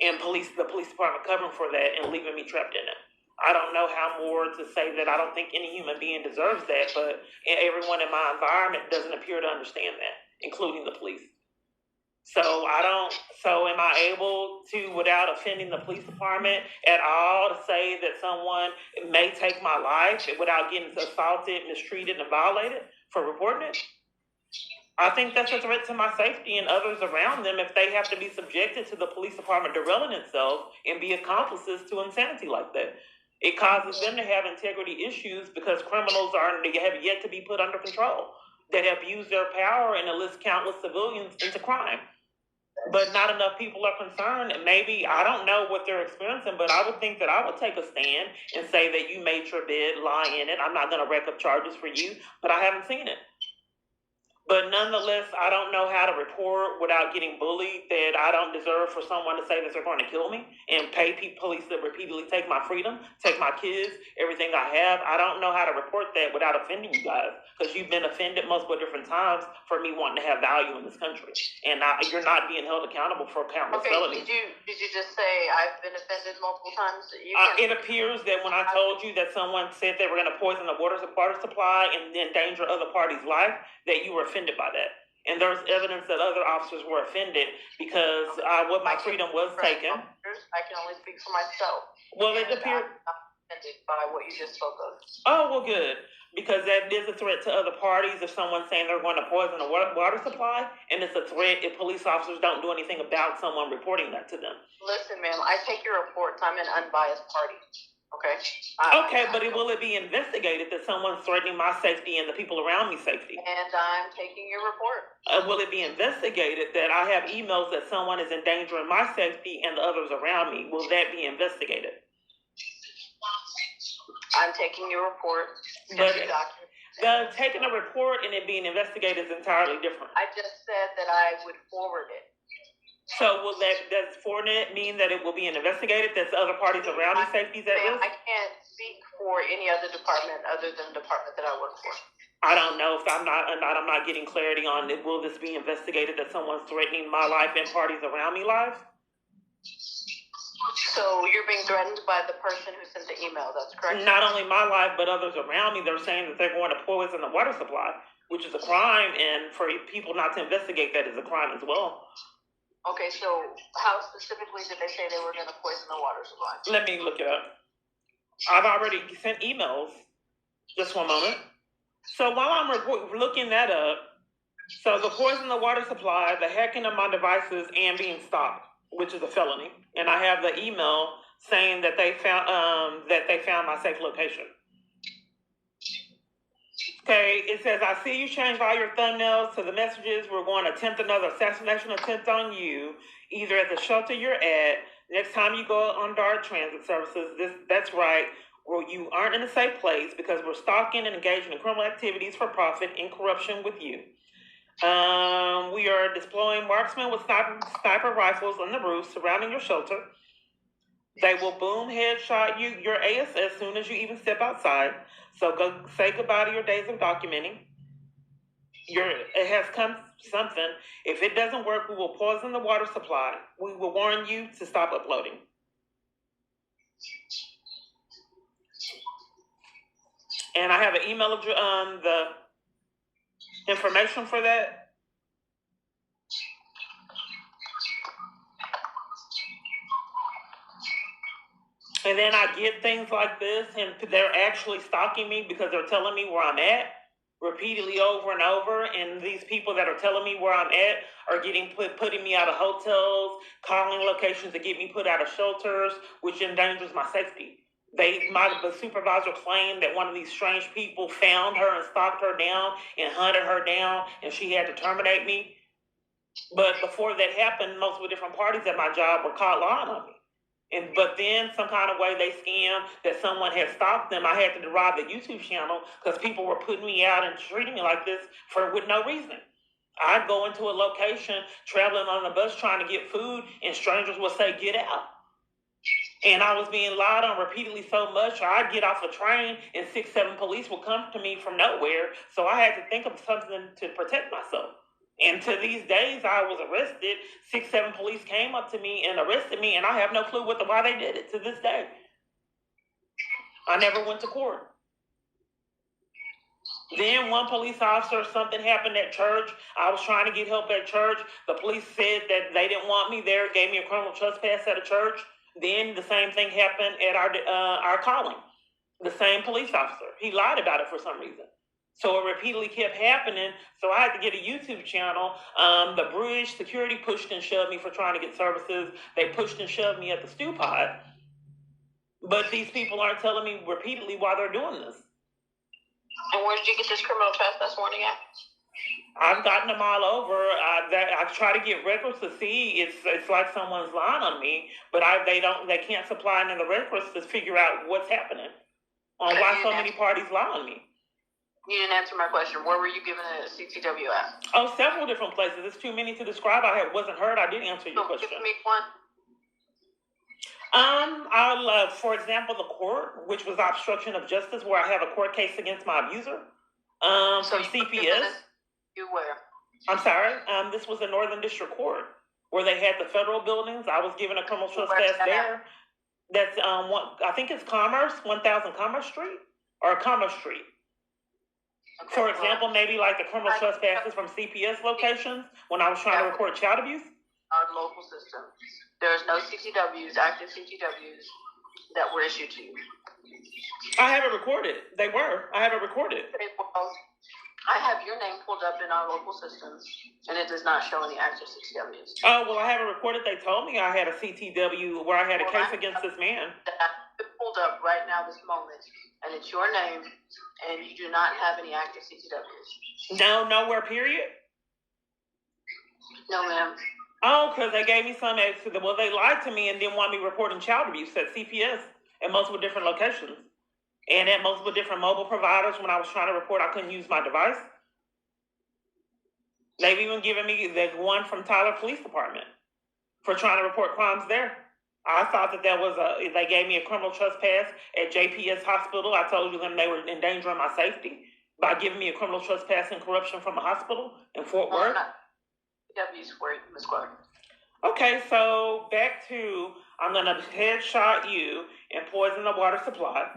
And the police department covering for that and leaving me trapped in it. I don't know how more to say that. I don't think any human being deserves that, but everyone in my environment doesn't appear to understand that, including the police. So so am I able to, without offending the police department at all, to say that someone may take my life without getting assaulted, mistreated, and violated for reporting it? I think that's a threat to my safety and others around them if they have to be subjected to the police department derailing itself and be accomplices to insanity like that. It causes them to have integrity issues because criminals have yet to be put under control, that have used their power and enlist countless civilians into crime. But not enough people are concerned. And maybe, I don't know what they're experiencing, but I would think that I would take a stand and say that you made your bed, lie in it. I'm not going to rack up charges for you, but I haven't seen it. But nonetheless, I don't know how to report without getting bullied that I don't deserve for someone to say that they're going to kill me and pay police to repeatedly take my freedom, take my kids, everything I have. I don't know how to report that without offending you guys, because you've been offended multiple different times for me wanting to have value in this country. And you're not being held accountable for countless felonies. Did you just say I've been offended multiple times? It appears that when I told you that someone said they were going to poison the water supply and endanger other parties' life, that you were offended by that. And there's evidence that other officers were offended because what my freedom was taken. I can only speak for myself. Well, it appeared. I'm not offended by what you just spoke of. Oh, well, good. Because that is a threat to other parties if someone's saying they're going to poison the water supply, and it's a threat if police officers don't do anything about someone reporting that to them. Listen, ma'am, I take your reports. I'm an unbiased party. Okay? But will it be investigated that someone's threatening my safety and the people around me safety? And I'm taking your report. Will it be investigated that I have emails that someone is endangering my safety and the others around me? Will that be investigated? I'm taking your report. But taking a report and it being investigated is entirely different. I just said that I would forward it. So does forwarding it mean that it will be investigated? That's other parties around me safety's at risk? I can't speak for any other department other than the department that I work for. I don't know if I'm not getting clarity on it. Will this be investigated that someone's threatening my life and parties around me lives? So you're being threatened by the person who sent the email, that's correct? Not only my life, but others around me. They're saying that they're going to poison the water supply, which is a crime, and for people not to investigate that is a crime as well. Okay, so how specifically did they say they were going to poison the water supply? Let me look it up. I've already sent emails. Just one moment. So while I'm looking that up, so the poison the water supply, the hacking of my devices, and being stopped, which is a felony. And I have the email saying that they found my safe location. Okay, it says, I see you changed all your thumbnails to the messages. We're going to attempt another assassination attempt on you, either at the shelter you're at, next time you go on DART transit services. That's right, where you aren't in a safe place because we're stalking and engaging in criminal activities for profit and corruption with you. We are deploying marksmen with sniper rifles on the roof surrounding your shelter. They will boom headshot your AS as soon as you even step outside. So go say goodbye to your days of documenting. It has come something. If it doesn't work, we will poison the water supply. We will warn you to stop uploading. And I have an email address, the information for that. And then I get things like this, and they're actually stalking me because they're telling me where I'm at repeatedly over and over. And these people that are telling me where I'm at are putting me out of hotels, calling locations to get me put out of shelters, which endangers my safety. The supervisor claimed that one of these strange people found her and stalked her down and hunted her down, and she had to terminate me. But before that happened, multiple different parties at my job were caught lying on me. But then some kind of way they scammed that someone had stalked them. I had to deride the YouTube channel because people were putting me out and treating me like this with no reason. I'd go into a location, traveling on a bus trying to get food, and strangers would say, get out. And I was being lied on repeatedly so much, I'd get off a train and 6-7 police would come to me from nowhere. So I had to think of something to protect myself. And to these days, I was arrested. 6-7 police came up to me and arrested me, and I have no clue why they did it to this day. I never went to court. Then one police officer, something happened at church. I was trying to get help at church. The police said that they didn't want me there, gave me a criminal trespass at a church. Then the same thing happened at our calling. The same police officer. He lied about it for some reason. So it repeatedly kept happening. So I had to get a YouTube channel. The bridge security pushed and shoved me for trying to get services. They pushed and shoved me at the stew pod. But these people aren't telling me repeatedly why they're doing this. And where did you get this criminal trespass warning at? I've gotten them all over. I try to get records to see. It's like someone's lying on me, but they can't supply any of the records to figure out what's happening on why so many parties lie on me. You didn't answer my question. Where were you given a CTW at? Oh, several different places. It's too many to describe. I wasn't heard. I didn't answer your question. Give me one. For example, the court, which was obstruction of justice, where I have a court case against my abuser. So from CPS. You where? I'm sorry. This was the Northern District Court, where they had the federal buildings. I was given a criminal trespass there. That's I think it's Commerce, 1000 Commerce Street or Commerce Street. Okay, for example, maybe like the criminal trespasses from CPS locations when I was trying to report child abuse. Our local system. There's no CTWs, active CTWs that were issued to you. I have it recorded. They were. I have it recorded. Well, I have your name pulled up in our local systems, and it does not show any active CTWs. Oh, well, I have it recorded. They told me I had a CTW where I had a case against this man. It's pulled up right now this moment, and it's your name, and you do not have any active CTWs. No, nowhere, period? No, ma'am. Oh, because they gave me some, well, they lied to me and didn't want me reporting child abuse at CPS at multiple different locations. And at multiple different mobile providers, when I was trying to report, I couldn't use my device. They've even given me the one from Tyler Police Department for trying to report crimes there. I thought that they gave me a criminal trespass at JPS Hospital. I told them they were endangering my safety by giving me a criminal trespass and corruption from a hospital in Fort Worth. CTWs for it, Ms. Clark. Okay, so back to, I'm going to headshot you and poison the water supply.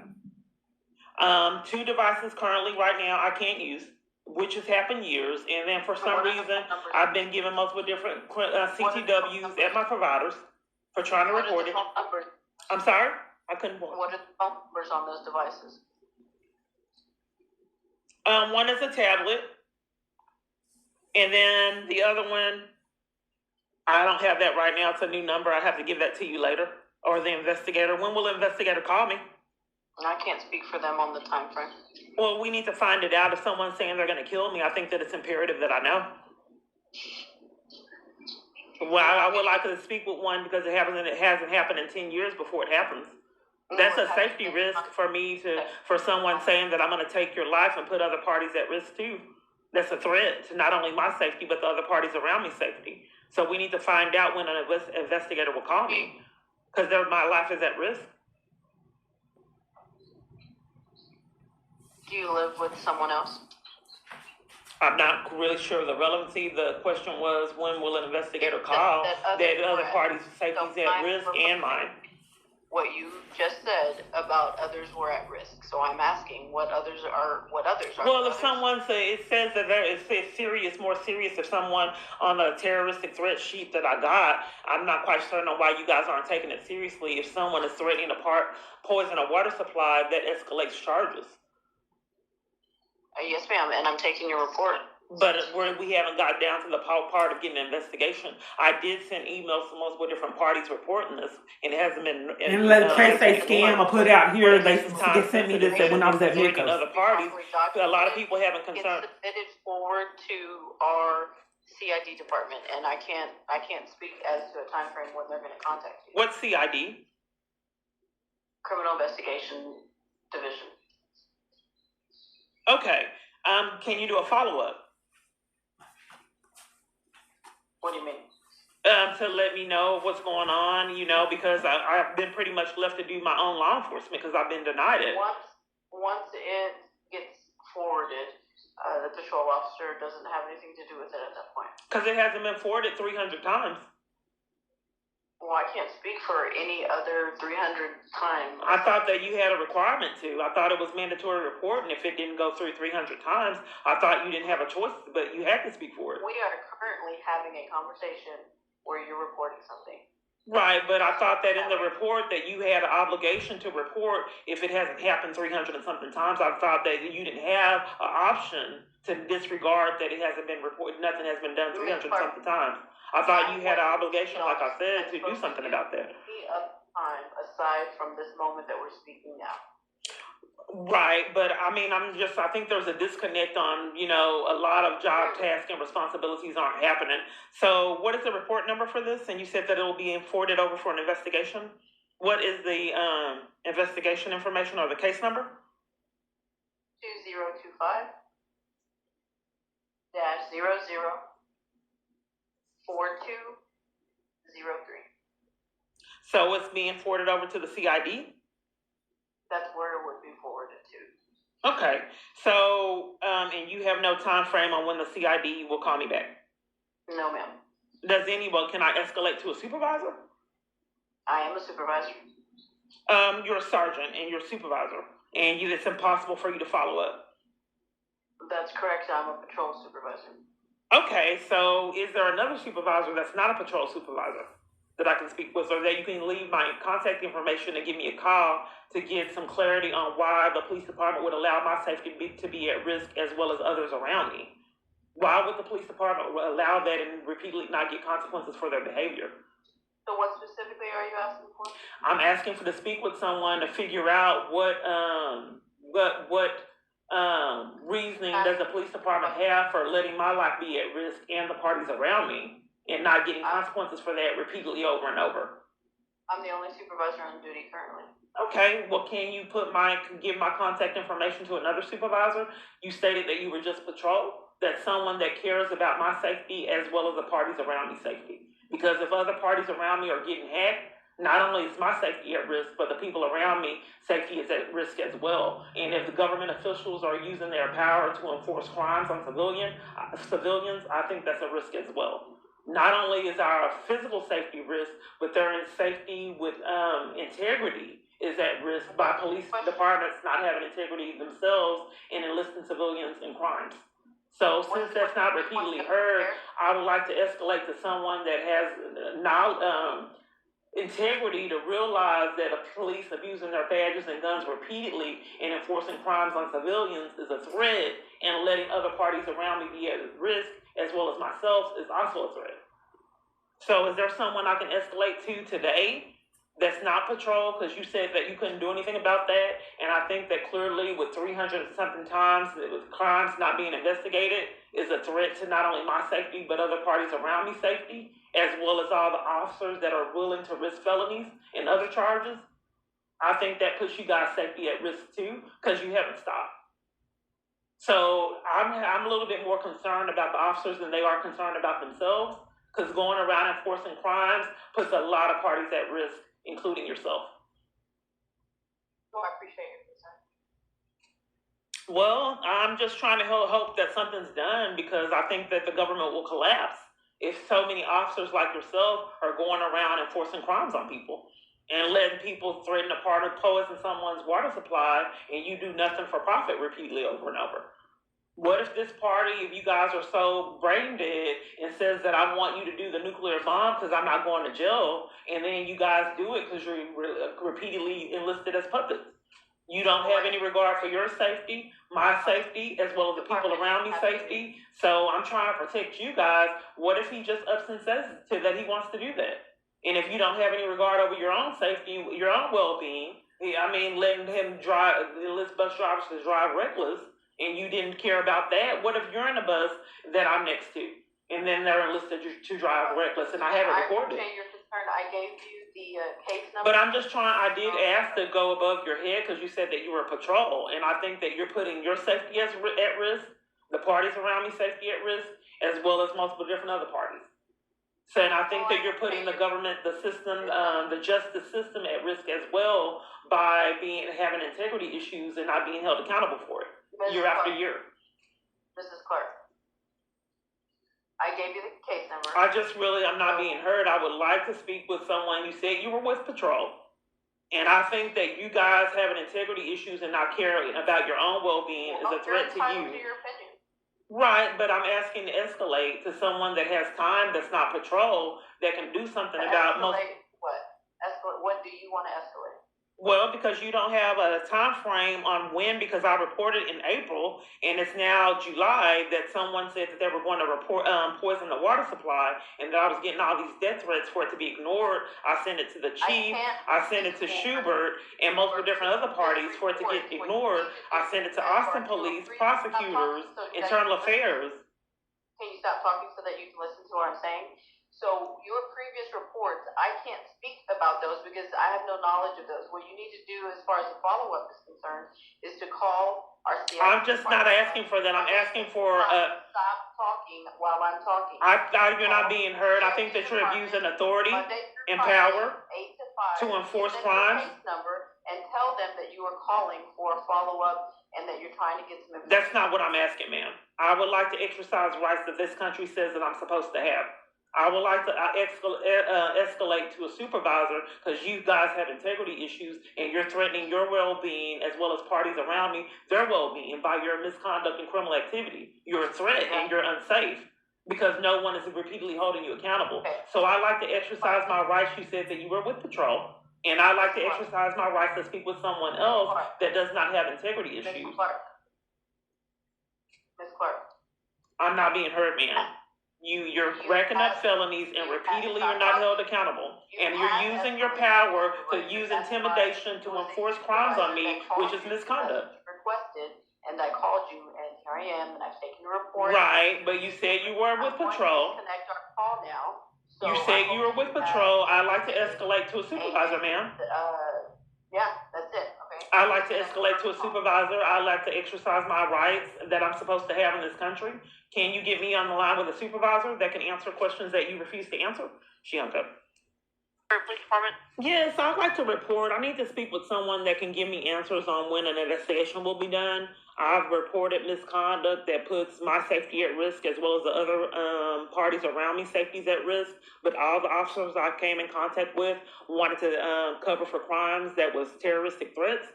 2 devices currently right now I can't use, which has happened years. And then for some reason, I've been given multiple different CTWs at my providers for trying to report it. I'm sorry? I couldn't. What are the phone numbers on those devices? One is a tablet. And then the other one, I don't have that right now. It's a new number. I have to give that to you later. Or the investigator. When will the investigator call me? I can't speak for them on the time frame. Well, we need to find it out. If someone's saying they're going to kill me, I think that it's imperative that I know. Well, I would like to speak with one because it hasn't happened in 10 years before it happens. That's a safety risk for me for someone saying that I'm going to take your life and put other parties at risk too. That's a threat to not only my safety, but the other parties around me safety. So we need to find out when an investigator will call me because my life is at risk. Do you live with someone else? I'm not really sure of the relevancy. The question was, when will an investigator call that other parties' safety is at risk and mine? What you just said about others were at risk. So I'm asking what others are. Well, if someone it says that it's serious, more serious if someone on a terroristic threat sheet that I got, I'm not quite certain on why you guys aren't taking it seriously. If someone is threatening to poison a water supply, that escalates charges. Yes, ma'am, and I'm taking your report. But we haven't got down to the part of getting an investigation. I did send emails to multiple different parties reporting this, and it hasn't been. And let Trey say scam or put out here. They sent me this when I was at Nichols. Other parties, a lot of people haven't concerned. It's submitted forward to our CID department, and I can't speak as to a time frame when they're going to contact you. What's CID? Criminal Investigation Division. Okay. Can you do a follow-up? What do you mean? To let me know what's going on, because I've been pretty much left to do my own law enforcement because I've been denied it. Once it gets forwarded, the patrol officer doesn't have anything to do with it at that point. Because it hasn't been forwarded 300 times. Well, I can't speak for any other 300 times. I thought that you had a requirement to. I thought it was mandatory reporting. If it didn't go through 300 times, I thought you didn't have a choice, but you had to speak for it. We are currently having a conversation where you're reporting something. Right, but I thought that in the report that you had an obligation to report if it hasn't happened 300 and something times. I thought that you didn't have an option to disregard that it hasn't been reported, nothing has been done 300 and something times. I thought you had an obligation, like I said, to do something about that. Any other time aside from this moment that we're speaking now. Right, but I mean, I think there's a disconnect on, a lot of job tasks and responsibilities aren't happening. So what is the report number for this? And you said that it will be forwarded over for an investigation. What is the investigation information or the case number? 2025 -00 4203. So it's being forwarded over to the CID? That's where it would be forwarded to. Okay, so, and you have no time frame on when the CID will call me back? No, ma'am. Can I escalate to a supervisor? I am a supervisor. You're a sergeant and you're a supervisor, and it's impossible for you to follow up. That's correct, I'm a patrol supervisor. Okay, so is there another supervisor that's not a patrol supervisor that I can speak with, or that you can leave my contact information and give me a call to get some clarity on why the police department would allow my safety to be at risk as well as others around me? Why would the police department allow that and repeatedly not get consequences for their behavior? So what specifically are you asking for? I'm asking to speak with someone to figure out what reasoning does the police department have for letting my life be at risk and the parties around me and not getting consequences for that repeatedly over and over? I'm the only supervisor on duty currently. Okay, well, can you give my contact information to another supervisor? You stated that you were just patrol. That's someone that cares about my safety as well as the parties around me safety. Because if other parties around me are getting hacked, not only is my safety at risk, but the people around me safety is at risk as well. And if the government officials are using their power to enforce crimes on civilians, I think that's a risk as well. Not only is our physical safety risk, but their safety with integrity is at risk by police departments not having integrity themselves and enlisting civilians in crimes. So since that's not repeatedly heard, I would like to escalate to someone that has integrity to realize that police abusing their badges and guns repeatedly and enforcing crimes on civilians is a threat, and letting other parties around me be at risk as well as myself is also a threat. So is there someone I can escalate to today that's not patrol? Because you said that you couldn't do anything about that, and I think that clearly with 300 and something times with crimes not being investigated is a threat to not only my safety but other parties around me safety, as well as all the officers that are willing to risk felonies and other charges. I think that puts you guys' safety at risk too, because you haven't stopped. So I'm a little bit more concerned about the officers than they are concerned about themselves, because going around enforcing crimes puts a lot of parties at risk, including yourself. Well, I appreciate your concern. Well, I'm just trying to hope that something's done, because I think that the government will collapse if so many officers like yourself are going around enforcing crimes on people and letting people threaten to poison someone's water supply, and you do nothing for profit repeatedly over and over. What if this party, if you guys are so brain dead and says that I want you to do the nuclear bomb because I'm not going to jail, and then you guys do it because you're repeatedly enlisted as puppets? You don't have any regard for your safety, my safety, as well as the people around me safety. So I'm trying to protect you guys. What if he just ups and says that he wants to do that? And if you don't have any regard over your own safety, your own well-being, letting him enlist bus drivers to drive reckless, and you didn't care about that, what if you're in a bus that I'm next to, and then they're enlisted to drive reckless, and I have it recorded? I appreciate your concern. I gave you the case number. But I'm just I did ask to go above your head, because you said that you were a patrol, and I think that you're putting your safety at risk, the parties around me safety at risk, as well as multiple different other parties. So, and I think that you're putting the government, the system, the justice system at risk as well by having integrity issues and not being held accountable for it year after year. Mrs. Clark, I gave you the case number. I'm not being heard. I would like to speak with someone. You said you were with patrol. And I think that you guys having integrity issues and not caring about your own well-being is a threat to you. To your opinion. Right, but I'm asking to escalate to someone that has time that's not patrol that can do something about most. What? Escalate. What do you want to escalate? Well, because you don't have a time frame on when, because I reported in April and it's now July that someone said that they were going to report poison the water supply and that I was getting all these death threats for it to be ignored. I sent it to the chief, I sent it to Schubert and multiple different other parties for it to get ignored. I sent it to Austin police, prosecutors, internal affairs. Can you stop talking so that you can listen to what I'm saying? So your previous reports, I can't speak about those because I have no knowledge of those. What you need to do as far as the follow-up is concerned is to call our CID. I'm just not asking for that. I'm asking for... Stop talking while I'm talking. You're not being heard. I think that you're abusing authority and power 8 to 5, to enforce crimes. Number and tell them that you are calling for a follow-up and that you're trying to get some information. That's not what I'm asking, ma'am. I would like to exercise rights that this country says that I'm supposed to have. I would like to escalate to a supervisor because you guys have integrity issues and you're threatening your well-being as well as parties around me, their well-being by your misconduct and criminal activity. You're a threat and you're unsafe because no one is repeatedly holding you accountable. Okay. So I like to exercise my rights. You said that you were with patrol. And I like to exercise my rights to speak with someone else that does not have integrity issues. Ms. Clark. I'm not being heard, man. You're racking up felonies and repeatedly you're not held accountable. And you're using your power to use intimidation to enforce crimes on me, which is misconduct. Requested, and I called you, and here I am, and I've taken your report. Right, but you said you were with patrol. Connect our call now. So you said you were with patrol. I'd like to escalate to a supervisor, ma'am. Yeah, that's it. Okay. I'd like to escalate to a supervisor. I'd like to exercise my rights that I'm supposed to have in this country. Can you get me on the line with a supervisor that can answer questions that you refuse to answer? She hung up. Police department? Yes, I'd like to report. I need to speak with someone that can give me answers on when an investigation will be done. I've reported misconduct that puts my safety at risk as well as the other parties around me safety's at risk. But all the officers I came in contact with wanted to cover for crimes that was terroristic threats,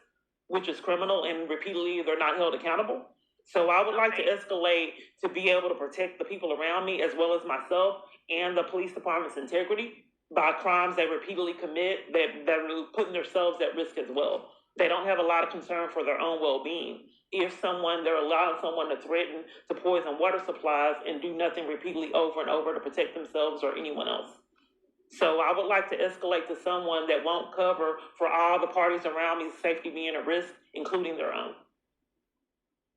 which is criminal, and repeatedly they're not held accountable. So I would like to escalate to be able to protect the people around me as well as myself and the police department's integrity by crimes they repeatedly commit that are putting themselves at risk as well. They don't have a lot of concern for their own well-being. If they're allowing someone to threaten to poison water supplies and do nothing repeatedly over and over to protect themselves or anyone else. So I would like to escalate to someone that won't cover for all the parties around me's safety being at risk, including their own.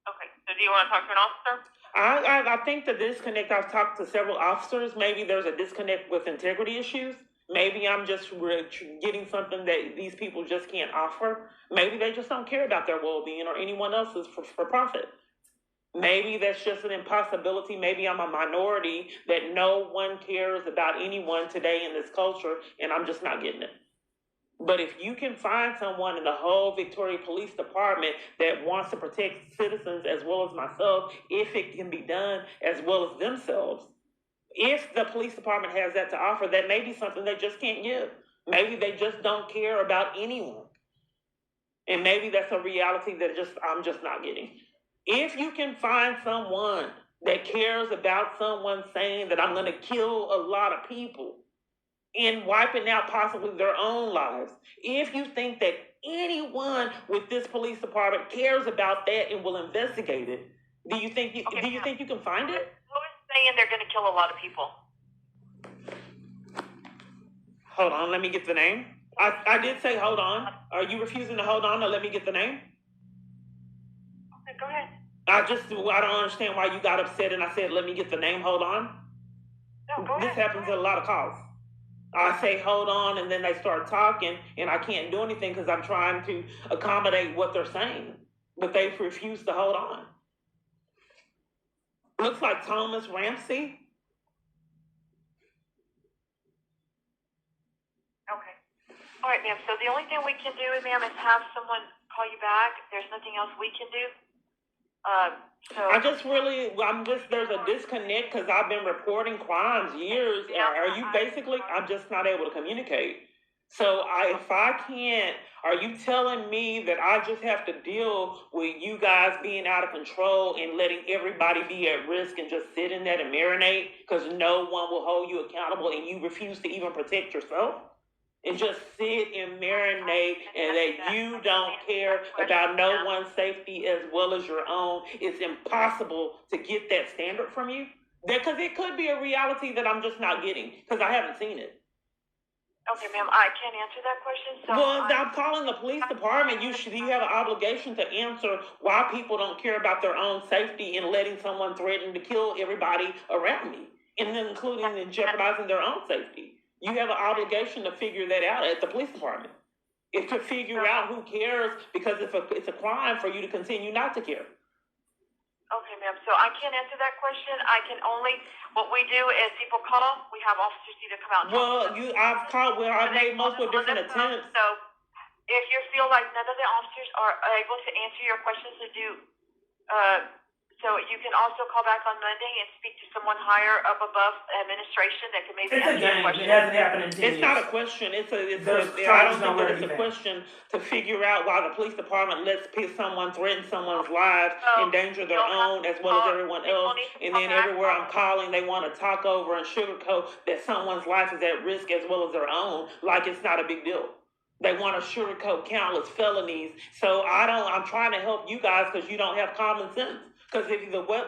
Okay, so do you want to talk to an officer? I think the disconnect, I've talked to several officers, maybe there's a disconnect with integrity issues. Maybe I'm just getting something that these people just can't offer. Maybe they just don't care about their well-being or anyone else's for profit. Maybe that's just an impossibility. Maybe I'm a minority that no one cares about anyone today in this culture and I'm just not getting it. But if you can find someone in the whole Victoria Police Department that wants to protect citizens as well as myself, if it can be done as well as themselves, if the police department has that to offer, that may be something they just can't give. Maybe they just don't care about anyone. And maybe that's a reality that I'm just not getting. If you can find someone that cares about someone saying that I'm going to kill a lot of people and wiping out possibly their own lives, if you think that anyone with this police department cares about that and will investigate it, do you think you can find it? Saying they're going to kill a lot of people. Hold on, let me get the name. I did say hold on. Are you refusing to hold on or let me get the name? Okay, go ahead. I don't understand why you got upset and I said let me get the name, hold on. No, go ahead. This happens in a lot of calls. I say hold on and then they start talking and I can't do anything because I'm trying to accommodate what they're saying. But they refuse to hold on. Looks like Thomas Ramsey. Okay. All right, ma'am. So the only thing we can do, ma'am, is have someone call you back. There's nothing else we can do. I just really, there's a disconnect because I've been reporting crimes years. Are you basically, I'm just not able to communicate. So if I can't, are you telling me that I just have to deal with you guys being out of control and letting everybody be at risk and just sit in that and marinate because no one will hold you accountable and you refuse to even protect yourself? And just sit and marinate and that you don't care about no one's safety as well as your own. It's impossible to get that standard from you. Because it could be a reality that I'm just not getting because I haven't seen it. Okay, ma'am, I can't answer that question. So well, I'm calling the police department. You have an obligation to answer why people don't care about their own safety and letting someone threaten to kill everybody around me, and then including and jeopardizing their own safety. You have an obligation to figure that out at the police department. It's to figure out who cares because it's a crime for you to continue not to care. Okay, ma'am. So I can't answer that question. I can only, what we do is people call, we have officers either come out and I've made multiple different attempts. So if you feel like none of the officers are able to answer your questions so you can also call back on Monday and speak to someone higher up above administration that can maybe answer your question. It hasn't happened in 10 years. It's not a question. I don't think that it's a question to figure out why the police department lets someone threaten someone's lives, endanger their own as well as everyone else, and then everywhere I'm calling, they want to talk over and sugarcoat that someone's life is at risk as well as their own, like it's not a big deal. They want to sugarcoat countless felonies. So I'm trying to help you guys because you don't have common sense. Because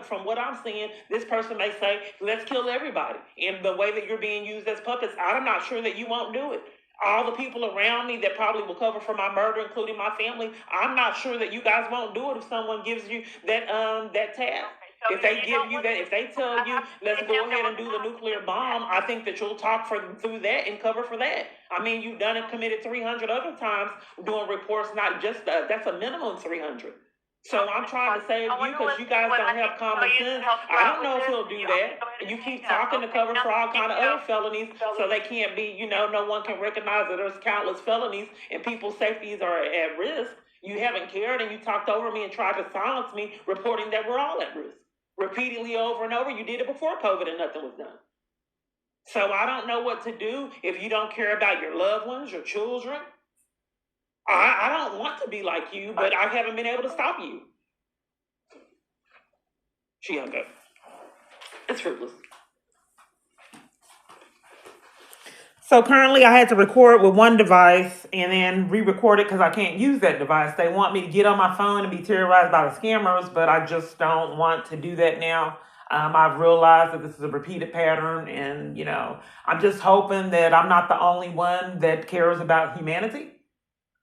from what I'm seeing, this person may say, let's kill everybody. And the way that you're being used as puppets, I'm not sure that you won't do it. All the people around me that probably will cover for my murder, including my family, I'm not sure that you guys won't do it if someone gives you that task. If they give you that, if they tell you, let's go ahead and do the nuclear bomb, I think that you'll talk through that and cover for that. I mean, you've done it, committed 300 other times doing reports, not just that's a minimum 300. So I'm trying to save you because you guys don't have common sense. I don't know if he'll do that. You keep talking to cover for all kind of other felonies, so they can't be, no one can recognize that there's countless felonies and people's safeties are at risk. You haven't cared and you talked over me and tried to silence me, reporting that we're all at risk. Repeatedly over and over. You did it before COVID and nothing was done. So I don't know what to do if you don't care about your loved ones, your children. I don't want to be like you, but I haven't been able to stop you. She hung up. It's fruitless. So currently I had to record with one device and then re-record it because I can't use that device. They want me to get on my phone and be terrorized by the scammers, but I just don't want to do that now. I've realized that this is a repeated pattern and, I'm just hoping that I'm not the only one that cares about humanity.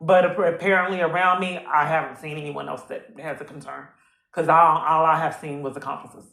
But apparently around me, I haven't seen anyone else that has a concern because all I have seen was accomplices.